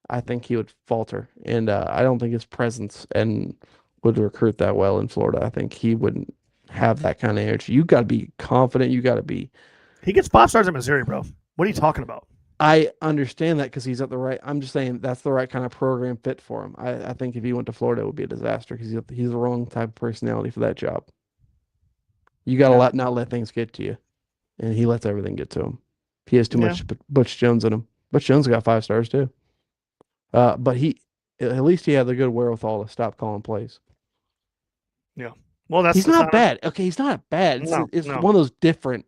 I think he would falter. And I don't think his presence and would recruit that well in Florida. I think he wouldn't have that kind of energy. You got to be confident. You got to be. He gets 5 stars at Missouri, bro. What are you talking about? I understand that because he's at the right. I'm just saying that's the right kind of program fit for him. I think if he went to Florida, it would be a disaster because he's the wrong type of personality for that job. You got to Yeah, not let things get to you, and he lets everything get to him. He has too yeah, much Butch Jones in him. Butch Jones got 5 stars too. But he at least he had the good wherewithal to stop calling plays. yeah. Well, that's He's the sign. not bad. Okay, he's not bad. No, It's no. one of those different.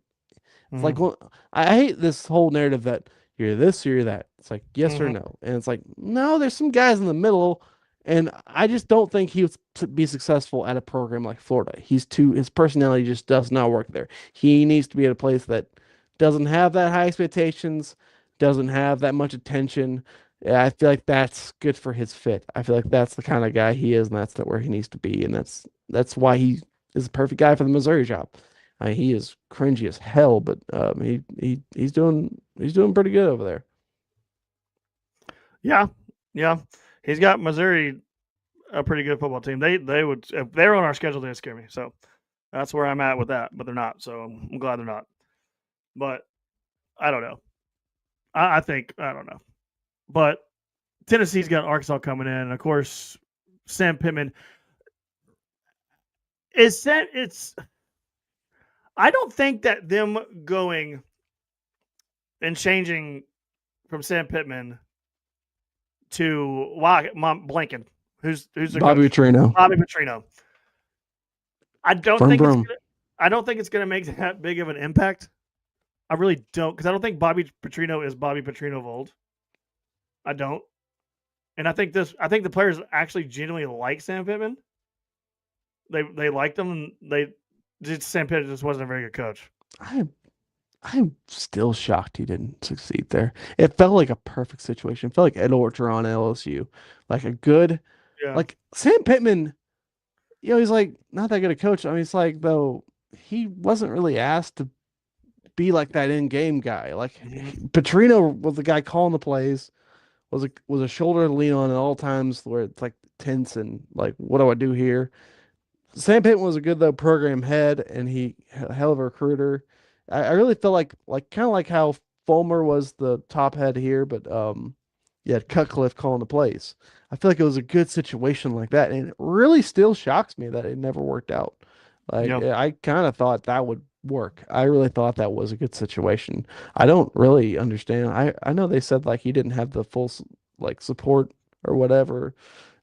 It's like Mm-hmm. I hate this whole narrative that you're this or you're that. It's like yes or Mm-hmm. no, and it's like no. There's some guys in the middle, and I just don't think he would be successful at a program like Florida. His personality just does not work there. He needs to be at a place that doesn't have that high expectations, doesn't have that much attention. Yeah, I feel like that's good for his fit. I feel like that's the kind of guy he is, and that's not where he needs to be, and that's why he is the perfect guy for the Missouri job. I mean, he is cringy as hell, but he's doing pretty good over there. Yeah, yeah. He's got Missouri a pretty good football team. They would if they're on our schedule, they'd scare me. So that's where I'm at with that. But they're not. So I'm glad they're not. But I don't know. I think I don't know. But Tennessee's got Arkansas coming in, and of course Sam Pittman is that it's. I don't think that them going and changing from Sam Pittman to Mom Blanken, who's the Bobby coach, Petrino, Bobby Petrino. I don't from think it's Broom. gonna, I don't think it's going to make that big of an impact. I really don't because I don't think Bobby Petrino is Bobby Petrino of old. I don't, and I think the players actually genuinely like Sam Pittman. They liked him. And Sam Pittman just wasn't a very good coach. I I'm still shocked he didn't succeed there. It felt like a perfect situation. It felt like Ed Orgeron at LSU, like a good, Yeah, like Sam Pittman. He's like not that good a coach. I mean, it's like though he wasn't really asked to be like that in-game guy. Like hmm Petrino was the guy calling the plays, was a shoulder to lean on at all times where it's like tense and like what do I do here? Sam Pittman was a good though program head and he a hell of a recruiter. I really felt like kind of like how Fulmer was the top head here, but yeah, Cutcliffe calling the plays. I feel like it was a good situation like that, and it really still shocks me that it never worked out. Like yeah, I kind of thought that would work. I really thought that was a good situation. I don't really understand. I know they said like he didn't have the full like support or whatever,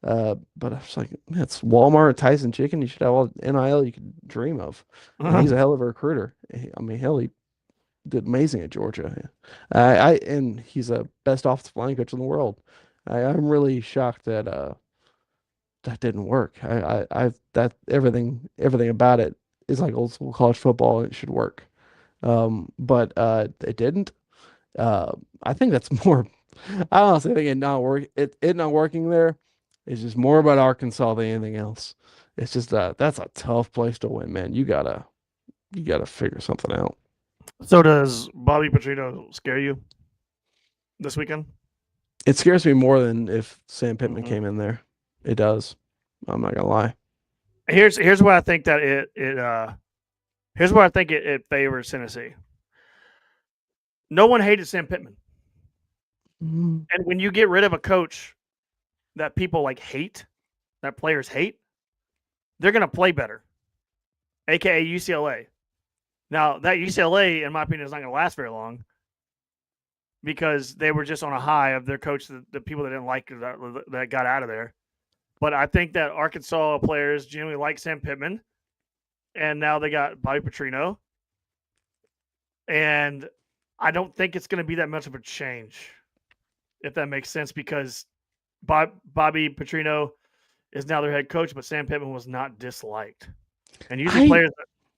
but I was like, man, it's Walmart, Tyson Chicken. You should have all NIL you could dream of. And uh-huh. he's a hell of a recruiter. I mean, hell, he did amazing at Georgia. And he's a best offensive line coach in the world. I'm really shocked that that didn't work. That everything about it is like old school college football and it should work. But it didn't. I think that's more. I honestly think it not working there is just more about Arkansas than anything else. It's just that's a tough place to win, man. You gotta figure something out. So does Bobby Petrino scare you this weekend? It scares me more than if Sam Pittman Mhm. came in there. It does. I'm not gonna lie. Here's why I think that here's why I think it favors Tennessee. No one hated Sam Pittman, Mm, and when you get rid of a coach that people like hate, that players hate, they're gonna play better. AKA UCLA. Now that UCLA, in my opinion, is not gonna last very long because they were just on a high of their coach, the people that didn't like that got out of there. But I think that Arkansas players genuinely like Sam Pittman, and now they got Bobby Petrino, and I don't think it's going to be that much of a change, if that makes sense, because Bobby Petrino is now their head coach, but Sam Pittman was not disliked. And usually I players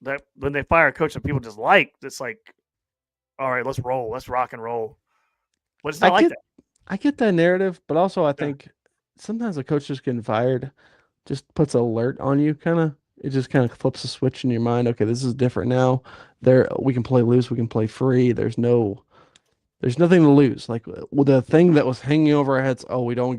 that when they fire a coach that people dislike, it's like, all right, let's roll, let's rock and roll. But it's I not like get that. I get that narrative, but also I Yeah. think sometimes a coach just getting fired just puts an alert on you, kind of. It just kind of flips a switch in your mind. Okay, this is different now. We can play loose, we can play free. There's nothing to lose. Like the thing that was hanging over our heads. Oh, we don't want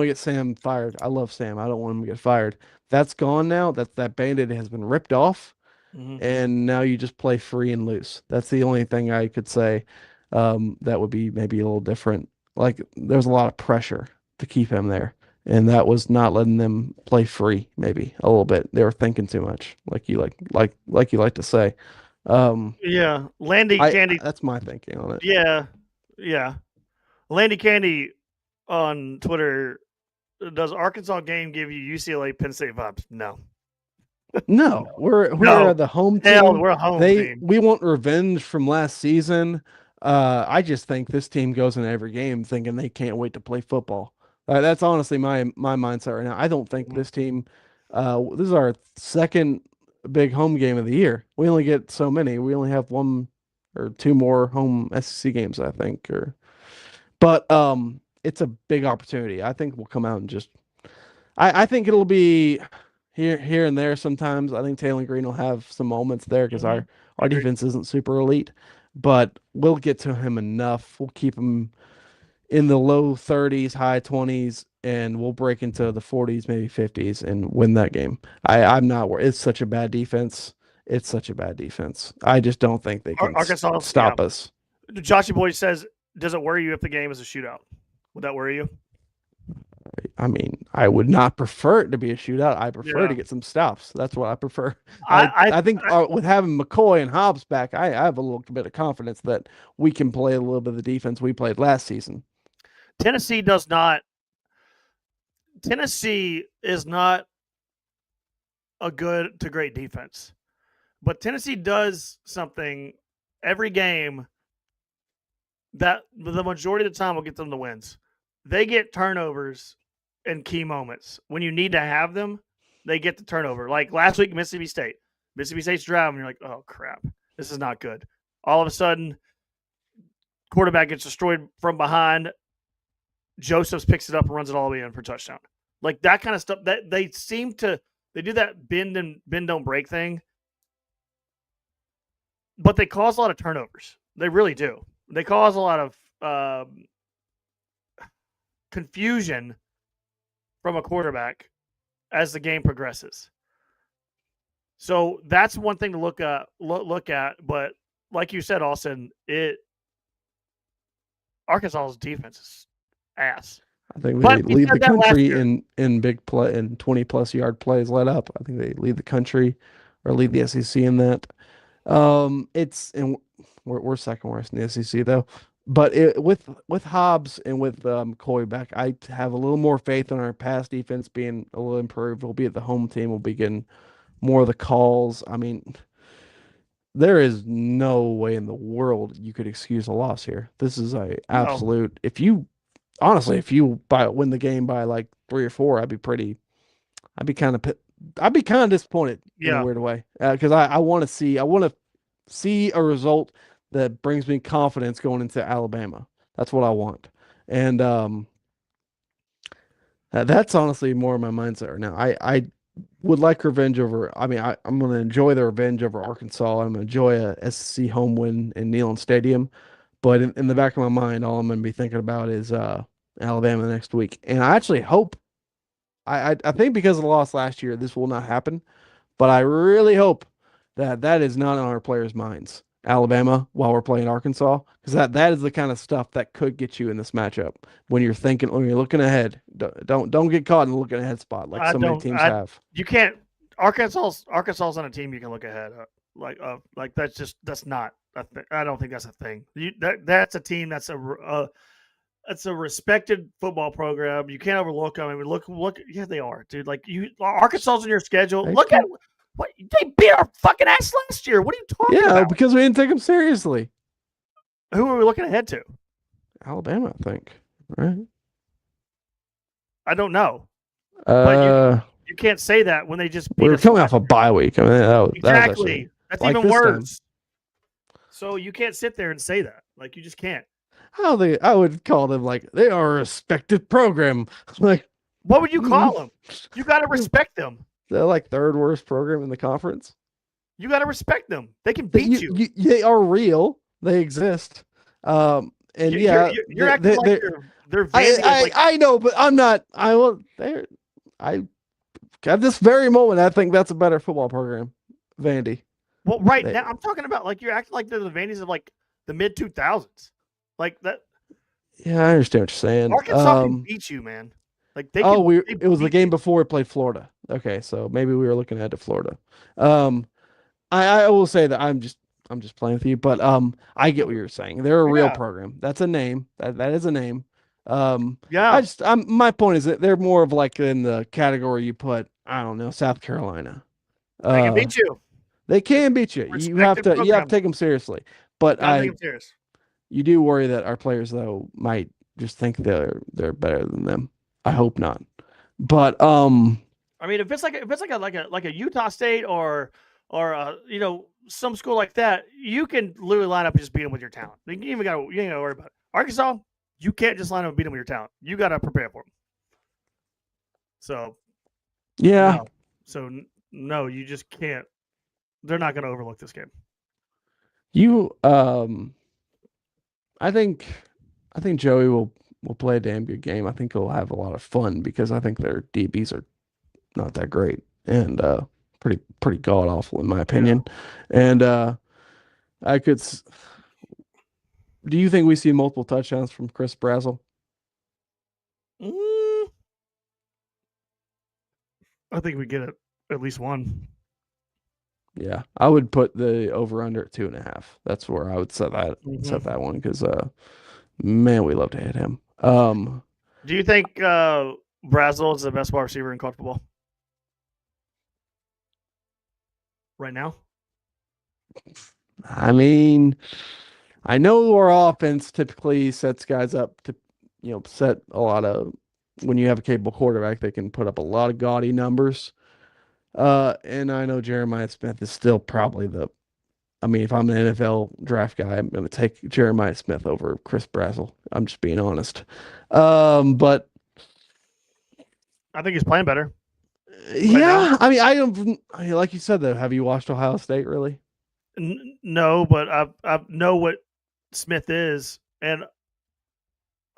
to get Sam fired. I love Sam. I don't want him to get fired. That's gone now. That Band-Aid has been ripped off, Mm-hmm. and now you just play free and loose. That's the only thing I could say. That would be maybe a little different. Like there's a lot of pressure to keep him there, and that was not letting them play free. Maybe a little bit. They were thinking too much, like you like to say. Um, Yeah, Landy I Candy. that's my thinking on it. Yeah, yeah. Landy Candy on Twitter. Does Arkansas game give you UCLA Penn State vibes? No. No, we're No. the home Hell, team. we're a home They team. we want revenge from last season. I just think this team goes in every game thinking they can't wait to play football. That's honestly my mindset right now. I don't think this team. This is our second big home game of the year. We only get so many. We only have one or two more home SEC games, I think. But it's a big opportunity. I think we'll come out and just I think it'll be here and there sometimes. I think Taylor Green will have some moments there because Mm-hmm. our Agreed. defense isn't super elite, but we'll get to him enough. We'll keep him in the low 30s, high 20s, and we'll break into the 40s, maybe 50s, and win that game. I'm not worried. It's such a bad defense. It's such a bad defense. I just don't think they can Arkansas, yeah. stop us. Joshy Boy says, does it worry you if the game is a shootout? Would that worry you? I mean, I would not prefer it to be a shootout. I prefer Yeah. to get some stops. That's what I prefer. I I, I think I with having McCoy and Hobbs back, I have a little bit of confidence that we can play a little bit of the defense we played last season. Tennessee does not. Tennessee is not a good to great defense, but Tennessee does something every game that the majority of the time will get them the wins. They get turnovers in key moments when you need to have them. They get the turnover. Like last week, Mississippi State. Mississippi State's driving. You're like, oh crap, this is not good. All of a sudden, quarterback gets destroyed from behind. Josephs picks it up and runs it all the way in for a touchdown. Like that kind of stuff. That they seem to they do that bend don't break thing, but they cause a lot of turnovers. They really do. They cause a lot of confusion from a quarterback as the game progresses. So that's one thing to look at. But like you said, Austin, Arkansas's defense is ass. I think they But we lead the said that last country year. in big play in 20 plus yard plays let up. I think they lead the country or lead the SEC in that. It's and we're second worst in the SEC though. But with Hobbs and with McCoy back, I have a little more faith in our pass defense being a little improved. We'll be at the home team. We'll be getting more of the calls. I mean, there is no way in the world you could excuse a loss here. This is a No. absolute. If you honestly, if you win the game by like 3 or 4, I'd be kind of I'd be kind of disappointed in a Yeah. weird way because I want to see a result that brings me confidence going into Alabama. That's what I want, and that's honestly more of my mindset right now. I would like revenge over. I mean, I'm going to enjoy the revenge over Arkansas. I'm going to enjoy a SEC home win in Neyland Stadium, but in the back of my mind, all I'm going to be thinking about is Alabama next week. And I actually hope. I think because of the loss last year, this will not happen. But I really hope that that is not on our players' minds. Alabama while we're playing Arkansas, because that is the kind of stuff that could get you in this matchup when you're looking ahead. Don't get caught in the looking ahead spot like I so many don't. teams have. You can't. Arkansas's on a team you can look ahead. Like that's not. I don't think that's a thing. That's a team that's a respected football program. You can't overlook them. I mean, look. Yeah, they are, dude. Like Arkansas's in your schedule. Look at what they beat our fucking ass last year. What are you talking about? Because we didn't take them seriously. Who are we looking ahead to? Alabama, I think. Right? I don't know. But you can't say that when they just beat we were us coming last off a bye week. I mean, exactly. That's like even this worse. So you can't sit there and say that. Like you just can't. I would call them like they are a respected program. Like what would you call them? You got to respect them. They're like third worst program in the conference. You got to respect them. They can beat you. They are real. They exist. And you're acting like they're Vandy. I know, but I'm not. I at this very moment, I think that's a better football program, Vandy. Well, now I'm talking about like you're acting like they're the Vandies of like the mid 2000s, like that. Yeah, I understand what you're saying. Arkansas can beat you, man. Like they. It was the game before we played Florida. Okay, so maybe we were looking ahead to Florida. I will say that I'm just playing with you, but I get what you're saying. They're a real program. That's a name. That is a name. Yeah. My point is that they're more of like in the category you put, I don't know, South Carolina. They can beat you. They can beat you. You have to take them seriously. But you do worry that our players though might just think they're better than them. I hope not. But I mean, if it's like a Utah State or some school like that, you can literally line up and just beat them with your talent. You ain't got to worry about it. Arkansas, you can't just line up and beat them with your talent. You got to prepare for them. So yeah. No, you just can't. They're not going to overlook this game. I think Joey will play a damn good game. I think he'll have a lot of fun because I think their DBs are not that great and pretty god awful in my opinion. Yeah. And do you think we see multiple touchdowns from Chris Brazzell? I think we get at least one. Yeah, I would put the over under at 2.5. That's where I would set that one because man, we love to hit him. Do you think Brazzell is the best wide receiver in college football right now? I mean, I know our offense typically sets guys up to, set a lot of when you have a capable quarterback, they can put up a lot of gaudy numbers. And I know Jeremiah Smith is still probably if I'm an NFL draft guy, I'm going to take Jeremiah Smith over Chris Brazzell. I'm just being honest. But I think he's playing better. Yeah. I mean, like you said, though, have you watched Ohio State really? No, but I know what Smith is. And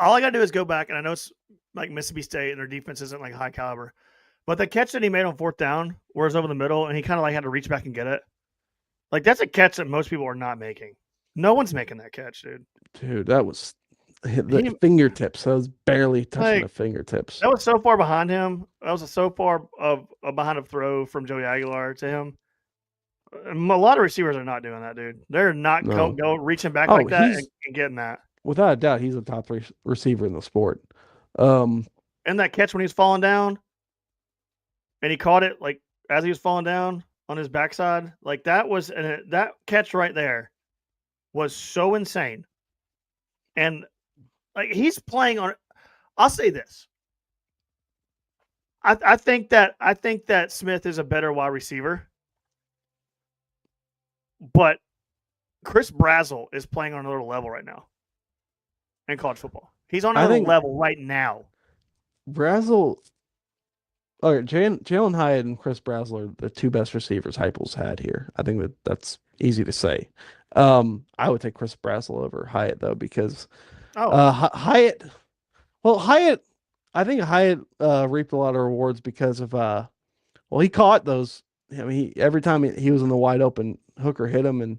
all I got to do is go back. And I know it's like Mississippi State and their defense isn't like high caliber. But the catch that he made on 4th down, where it's over the middle, and he kind of like had to reach back and get it. Like that's a catch that most people are not making. No one's making that catch, dude. Dude, that was the fingertips. That was barely touching the fingertips. That was so far behind him. That was so far behind a throw from Joey Aguilar to him. A lot of receivers are not doing that, dude. They're not reaching back like that and getting that. Without a doubt, he's a top 3 receiver in the sport. And that catch when he was falling down, and he caught it like as he was falling down. on his backside, like that was that catch right there was so insane. And like he's playing on. I'll say this. I think that Smith is a better wide receiver, but Chris Brazzell is playing on another level right now in college football. He's on another level right now. Brazzell. Okay, Jalen Hyatt and Chris Brazzell are the two best receivers Heupel's had here. I think that's easy to say. I would take Chris Brazzell over Hyatt though because Hyatt. Well, Hyatt. I think Hyatt reaped a lot of rewards because of he caught those. I mean, every time he was in the wide open, Hooker hit him and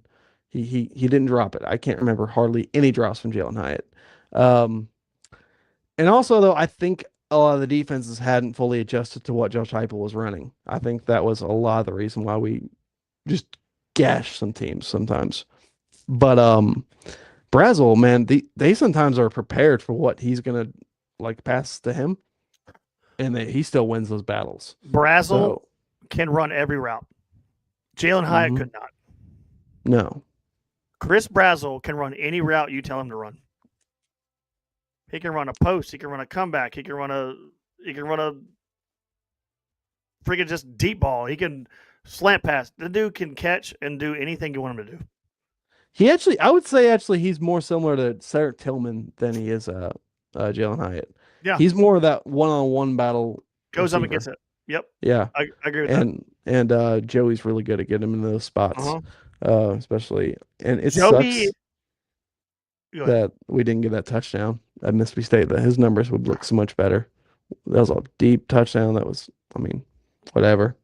he didn't drop it. I can't remember hardly any drops from Jalen Hyatt. And also though, I think a lot of the defenses hadn't fully adjusted to what Josh Heupel was running. I think that was a lot of the reason why we just gash some teams sometimes. But Brazzell, man, they sometimes are prepared for what he's gonna like pass to him, and he still wins those battles. Brazzell can run every route. Jalen Hyatt could not. No. Chris Brazzell can run any route you tell him to run. He can run a post. He can run a comeback. He can run a freaking just deep ball. He can slant pass. The dude can catch and do anything you want him to do. I would say he's more similar to Cedric Tillman than he is Jalen Hyatt. Yeah. He's more of that one-on-one battle. Goes up and gets it. Yep. Yeah. I agree with that. And Joey's really good at getting him in those spots. Especially. And it Joey, sucks that we didn't get that touchdown at Mississippi State, that his numbers would look so much better. That was a deep touchdown. That was, I mean, whatever.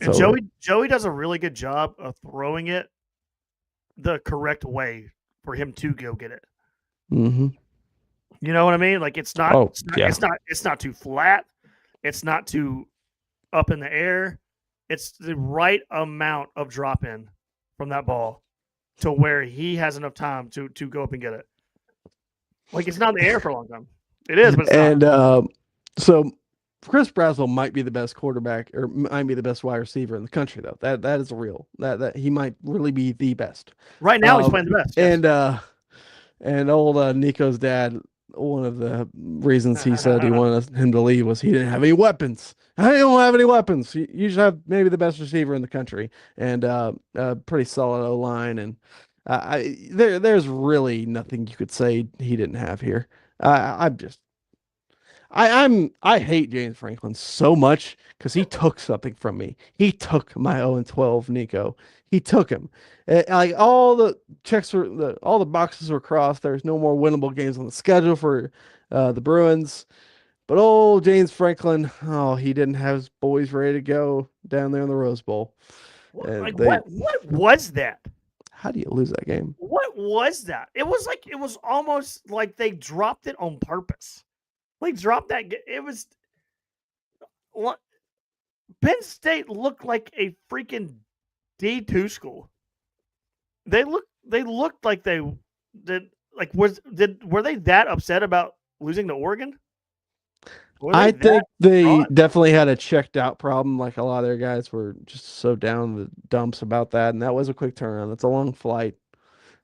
And Joey does a really good job of throwing it the correct way for him to go get it. Mm-hmm. You know what I mean? Like it's not too flat. It's not too up in the air. It's the right amount of drop in from that ball to where he has enough time to go up and get it. Like it's not in the air for a long time. It is, but it's not. So Chris Brazzell might be the best quarterback or might be the best wide receiver in the country though. That is real. That he might really be the best. Right now he's playing the best. Yes. And old Nico's dad, one of the reasons he said he wanted him to leave was he didn't have any weapons. I don't have any weapons. You should have maybe the best receiver in the country and a pretty solid O-line. And there's really nothing you could say he didn't have here. I hate James Franklin so much because he took something from me. He took my 0-12 Nico. He took him. Like all the all the boxes were crossed. There's no more winnable games on the schedule for the Bruins. But old James Franklin, he didn't have his boys ready to go down there in the Rose Bowl. What was that? How do you lose that game? What was that? It was almost like they dropped it on purpose. Like dropped that. It was. Penn State looked like a freaking D2 school. They looked like they did. Like were they that upset about losing to Oregon? I think they definitely had a checked out problem. Like a lot of their guys were just so down the dumps about that, and that was a quick turnaround. That's a long flight.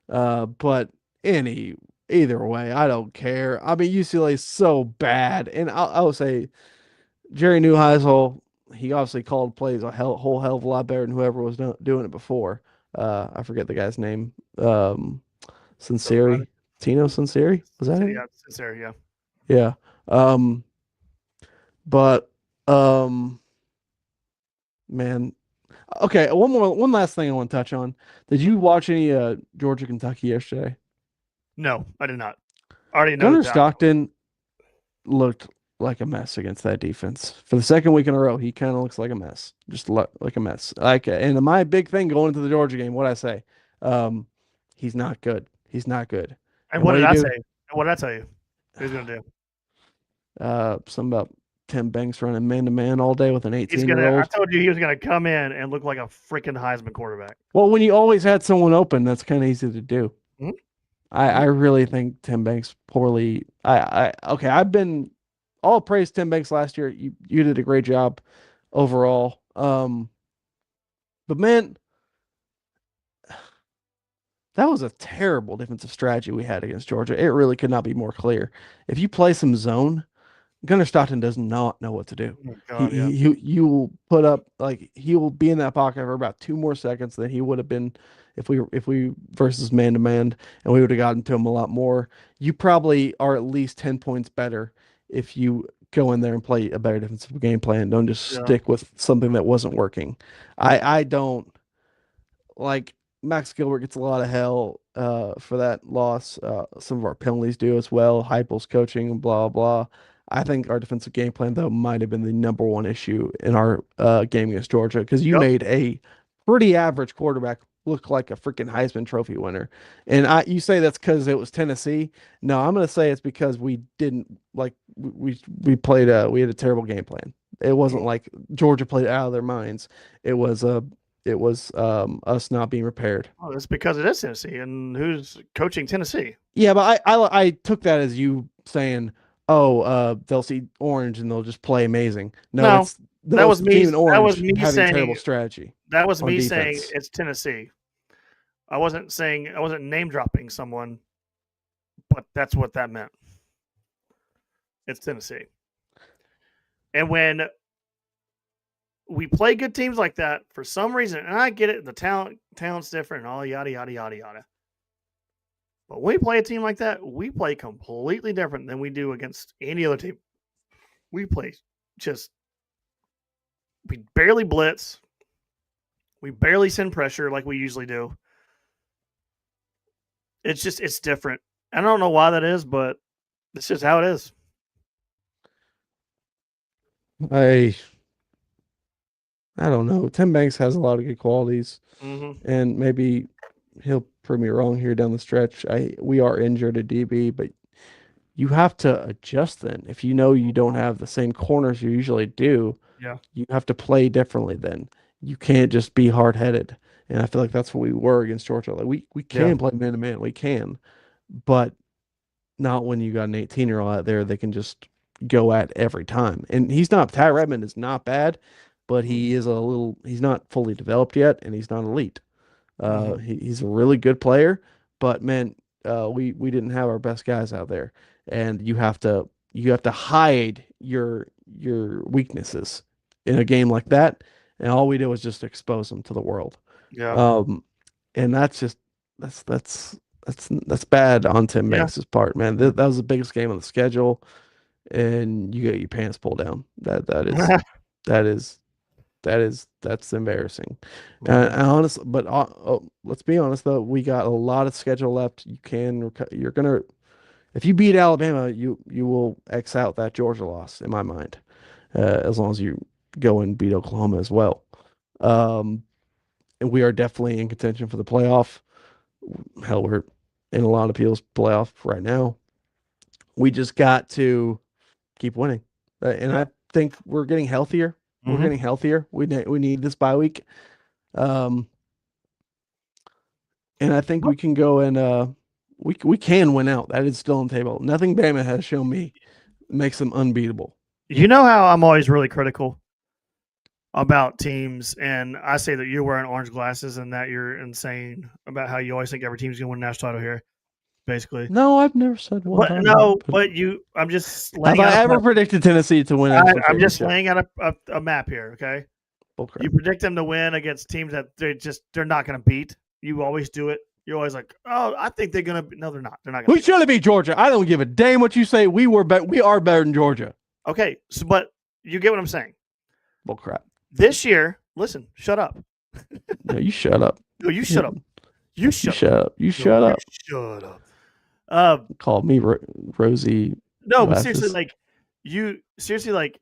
But either way, I don't care. I mean, UCLA is so bad, and I will say Jerry Neuheisel, he obviously called plays a whole hell of a lot better than whoever was doing it before. I forget the guy's name. Sinceri, Tino Sinceri, was that it? Yeah, Sinceri, yeah. Yeah. But man, okay. One last thing I want to touch on. Did you watch any Georgia Kentucky yesterday? No, I did not. I already know. Gunnar Stockton looked like a mess against that defense for the second week in a row. He kind of looks like a mess, just like a mess. And my big thing going into the Georgia game, what I say, he's not good. He's not good. And what did I say? What did I tell you? He's gonna do. Something about Tim Banks running man-to-man all day with an 18-year-old. I told you he was going to come in and look like a freaking Heisman quarterback. Well, when you always had someone open, that's kind of easy to do. Mm-hmm. I really think Tim Banks poorly. I've been all praise Tim Banks last year. You did a great job overall. But man, that was a terrible defensive strategy we had against Georgia. It really could not be more clear. If you play some zone, Gunnar Stockton does not know what to do. Oh my God, yeah. You will put up like he will be in that pocket for about 2 more seconds than he would have been if we versus man to man, and we would have gotten to him a lot more. You probably are at least 10 points better if you go in there and play a better defensive game plan. Don't just Yeah. stick with something that wasn't working. I don't like Max Gilbert gets a lot of hell for that loss. Some of our penalties do as well. Heupel's coaching, blah blah. I think our defensive game plan though might have been the number one issue in our game against Georgia because you Yep. made a pretty average quarterback look like a freaking Heisman Trophy winner. And you say that's because it was Tennessee. No, I'm gonna say it's because we didn't like we played we had a terrible game plan. It wasn't like Georgia played out of their minds. It was us not being prepared. Oh, that's because it is Tennessee, and who's coaching Tennessee? Yeah, but I took that as you saying, oh, they'll see orange and they'll just play amazing. No, No, it's that was me. team in That was orange me having saying. terrible strategy That was on me saying defense. it's Tennessee. I wasn't name dropping someone, but that's what that meant. It's Tennessee. And when we play good teams like that, for some reason, and I get it, the talent's different and all yada yada yada yada. But when we play a team like that, we play completely different than we do against any other team. We play just we barely blitz. We barely send pressure like we usually do. It's different. I don't know why that is, but it's just how it is. I I don't know. Tim Banks has a lot of good qualities, Mm-hmm. and maybe he'll prove me wrong here down the stretch. We are injured at DB, but you have to adjust then. If you know you don't have the same corners you usually do, Yeah. you have to play differently then. You can't just be hard-headed. And I feel like that's what we were against Georgia. Like we Yeah. can play man to man, we can, but not when you got an 18-year-old out there that can just go at every time. And he's not Ty Redmond is not bad, but he is he's not fully developed yet and he's not elite. Mm-hmm. He's a really good player, but man, we didn't have our best guys out there, and you have to hide your weaknesses in a game like that, and all we did was just expose them to the world. Yeah. Um, and that's bad on Tim Yeah. Banks's part, man. That was the biggest game on the schedule, and you get your pants pulled down. That is that's embarrassing. And honestly, but let's be honest though, we got a lot of schedule left. You're gonna if you beat Alabama, you will X out that Georgia loss in my mind, as long as you go and beat Oklahoma as well. Um, and we are definitely in contention for the playoff. Hell, we're in a lot of people's playoff right now. We just got to keep winning, and Yeah. I think we're getting healthier. We're Mm-hmm. getting healthier. We need this bye week. Um, and I think we can go and we can win out. That is still on the table. Nothing Bama has shown me makes them unbeatable. You know how I'm always really critical about teams, and I say that you're wearing orange glasses and that you're insane about how you always think every team's going to win a national title here, basically. No, I've never said one But time. no, But I'm just have laying I out. ever predicted Tennessee to win a national I'm just championship? laying out a map here. Okay, Bullcrap. you predict them to win against teams that they're not going to beat. You always do it. You're always like, oh, I think they're going to. No, they're not. They're not going We to. should have beat Georgia. I don't give a damn what you say. We are better than Georgia. Okay, so but you get what I'm saying. Bullcrap. This year, listen, shut up. No, you shut up. No, you shut up. You You shut shut up. You No, shut up. Shut up. Called me Rosie. No, but glasses. seriously, like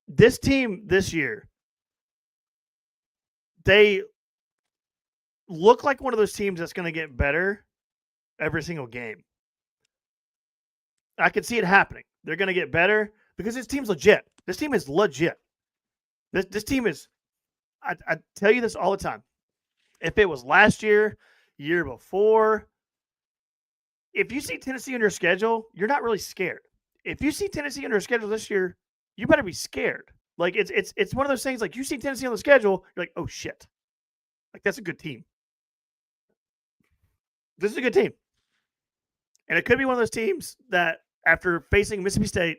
this team this year, they look like one of those teams that's going to get better every single game. I could see it happening. They're going to get better because this team's legit. This team is legit. This team is. I tell you this all the time. If it was last year before, if you see Tennessee on your schedule, you're not really scared. If you see Tennessee on your schedule this year, you better be scared Like it's one of those things. Like you see Tennessee on the schedule, you're like, oh shit, like that's a good team. This is a good team, and it could be one of those teams that after facing Mississippi State,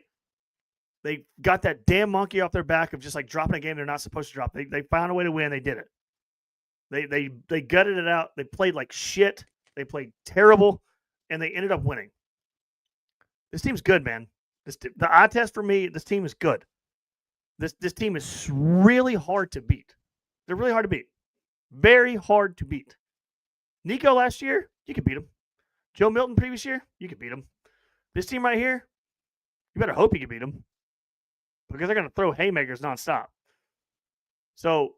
they got that damn monkey off their back of just like dropping a game they're not supposed to drop. They found a way to win. They did it. They gutted it out. They played like shit. They played terrible, and they ended up winning. This team's good, man. The eye test for me, this team is good. This team is really hard to beat. They're really hard to beat. Very hard to beat. Nico last year, you could beat him. Joe Milton previous year, you could beat him. This team right here, you better hope you can beat them because they're going to throw haymakers nonstop. So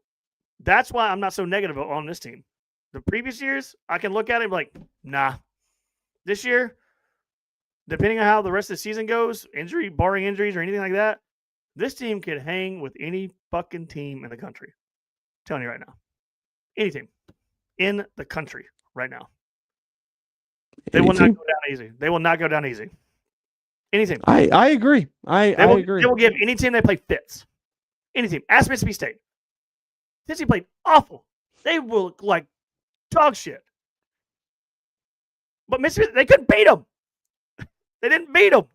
that's why I'm not so negative on this team. The previous years, I can look at it and be like, nah. This year, depending on how the rest of the season goes, barring injuries or anything like that, this team could hang with any fucking team in the country. I'm telling you right now. Any team in the country right now. They will not go down easy. They will not go down easy. Any team. I agree. I agree. They will give any team they play fits. Any team. Ask Mississippi State. Mississippi played awful. They will look like dog shit. But Mississippi, they couldn't beat them. They didn't beat them.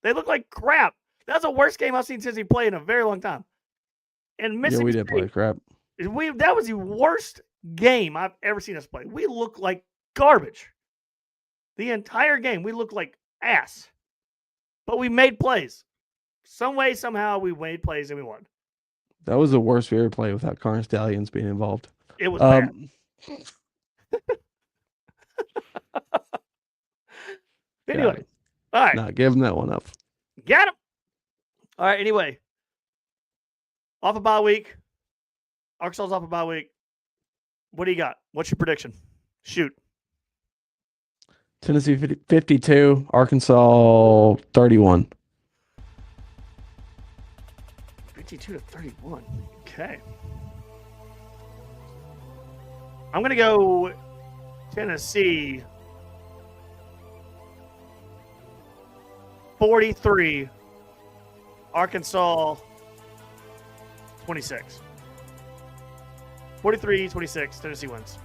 They look like crap. That's the worst game I've seen Tennessee play in a very long time. And Mississippi we did play crap. That was the worst game I've ever seen us play. We look like garbage. The entire game, we looked like ass. But we made plays. Some way, somehow, we made plays and we won. That was the worst we ever played without Carn Stallions being involved. It was bad. Anyway, all right. Not giving that one up. Got him. All right, anyway. Off a bye week. Arkansas's off a bye week. What do you got? What's your prediction? Shoot. Tennessee 52, Arkansas 31. 52-31. Okay. I'm going to go Tennessee 43, Arkansas 26. 43-26, Tennessee wins.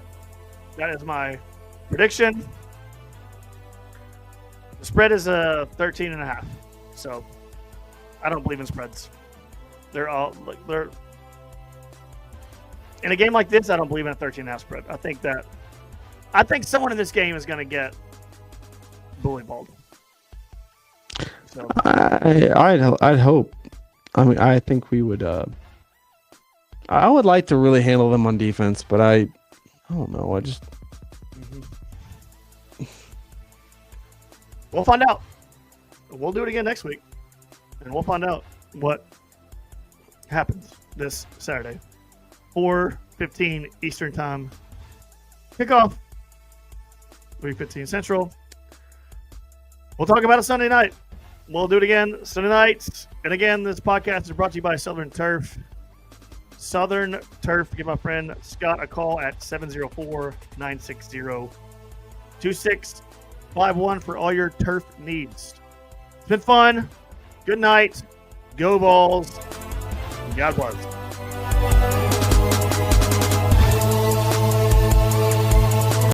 That is my prediction. The spread is 13.5. So I don't believe in spreads. They're in a game like this, I don't believe in a 13.5 spread. I think someone in this game is going to get bully balled. So I'd hope. I mean, I think we would. I would like to really handle them on defense, but I don't know. I just. We'll find out. We'll do it again next week, and we'll find out what happens this Saturday, 4:15 Eastern Time. Kickoff, 3:15 Central. We'll talk about it Sunday night. We'll do it again Sunday nights. And again, this podcast is brought to you by Southern Turf. Southern Turf. Give my friend Scott a call at 704-960-2651 for all your turf needs. It's been fun. Good night. Go Vols. God bless.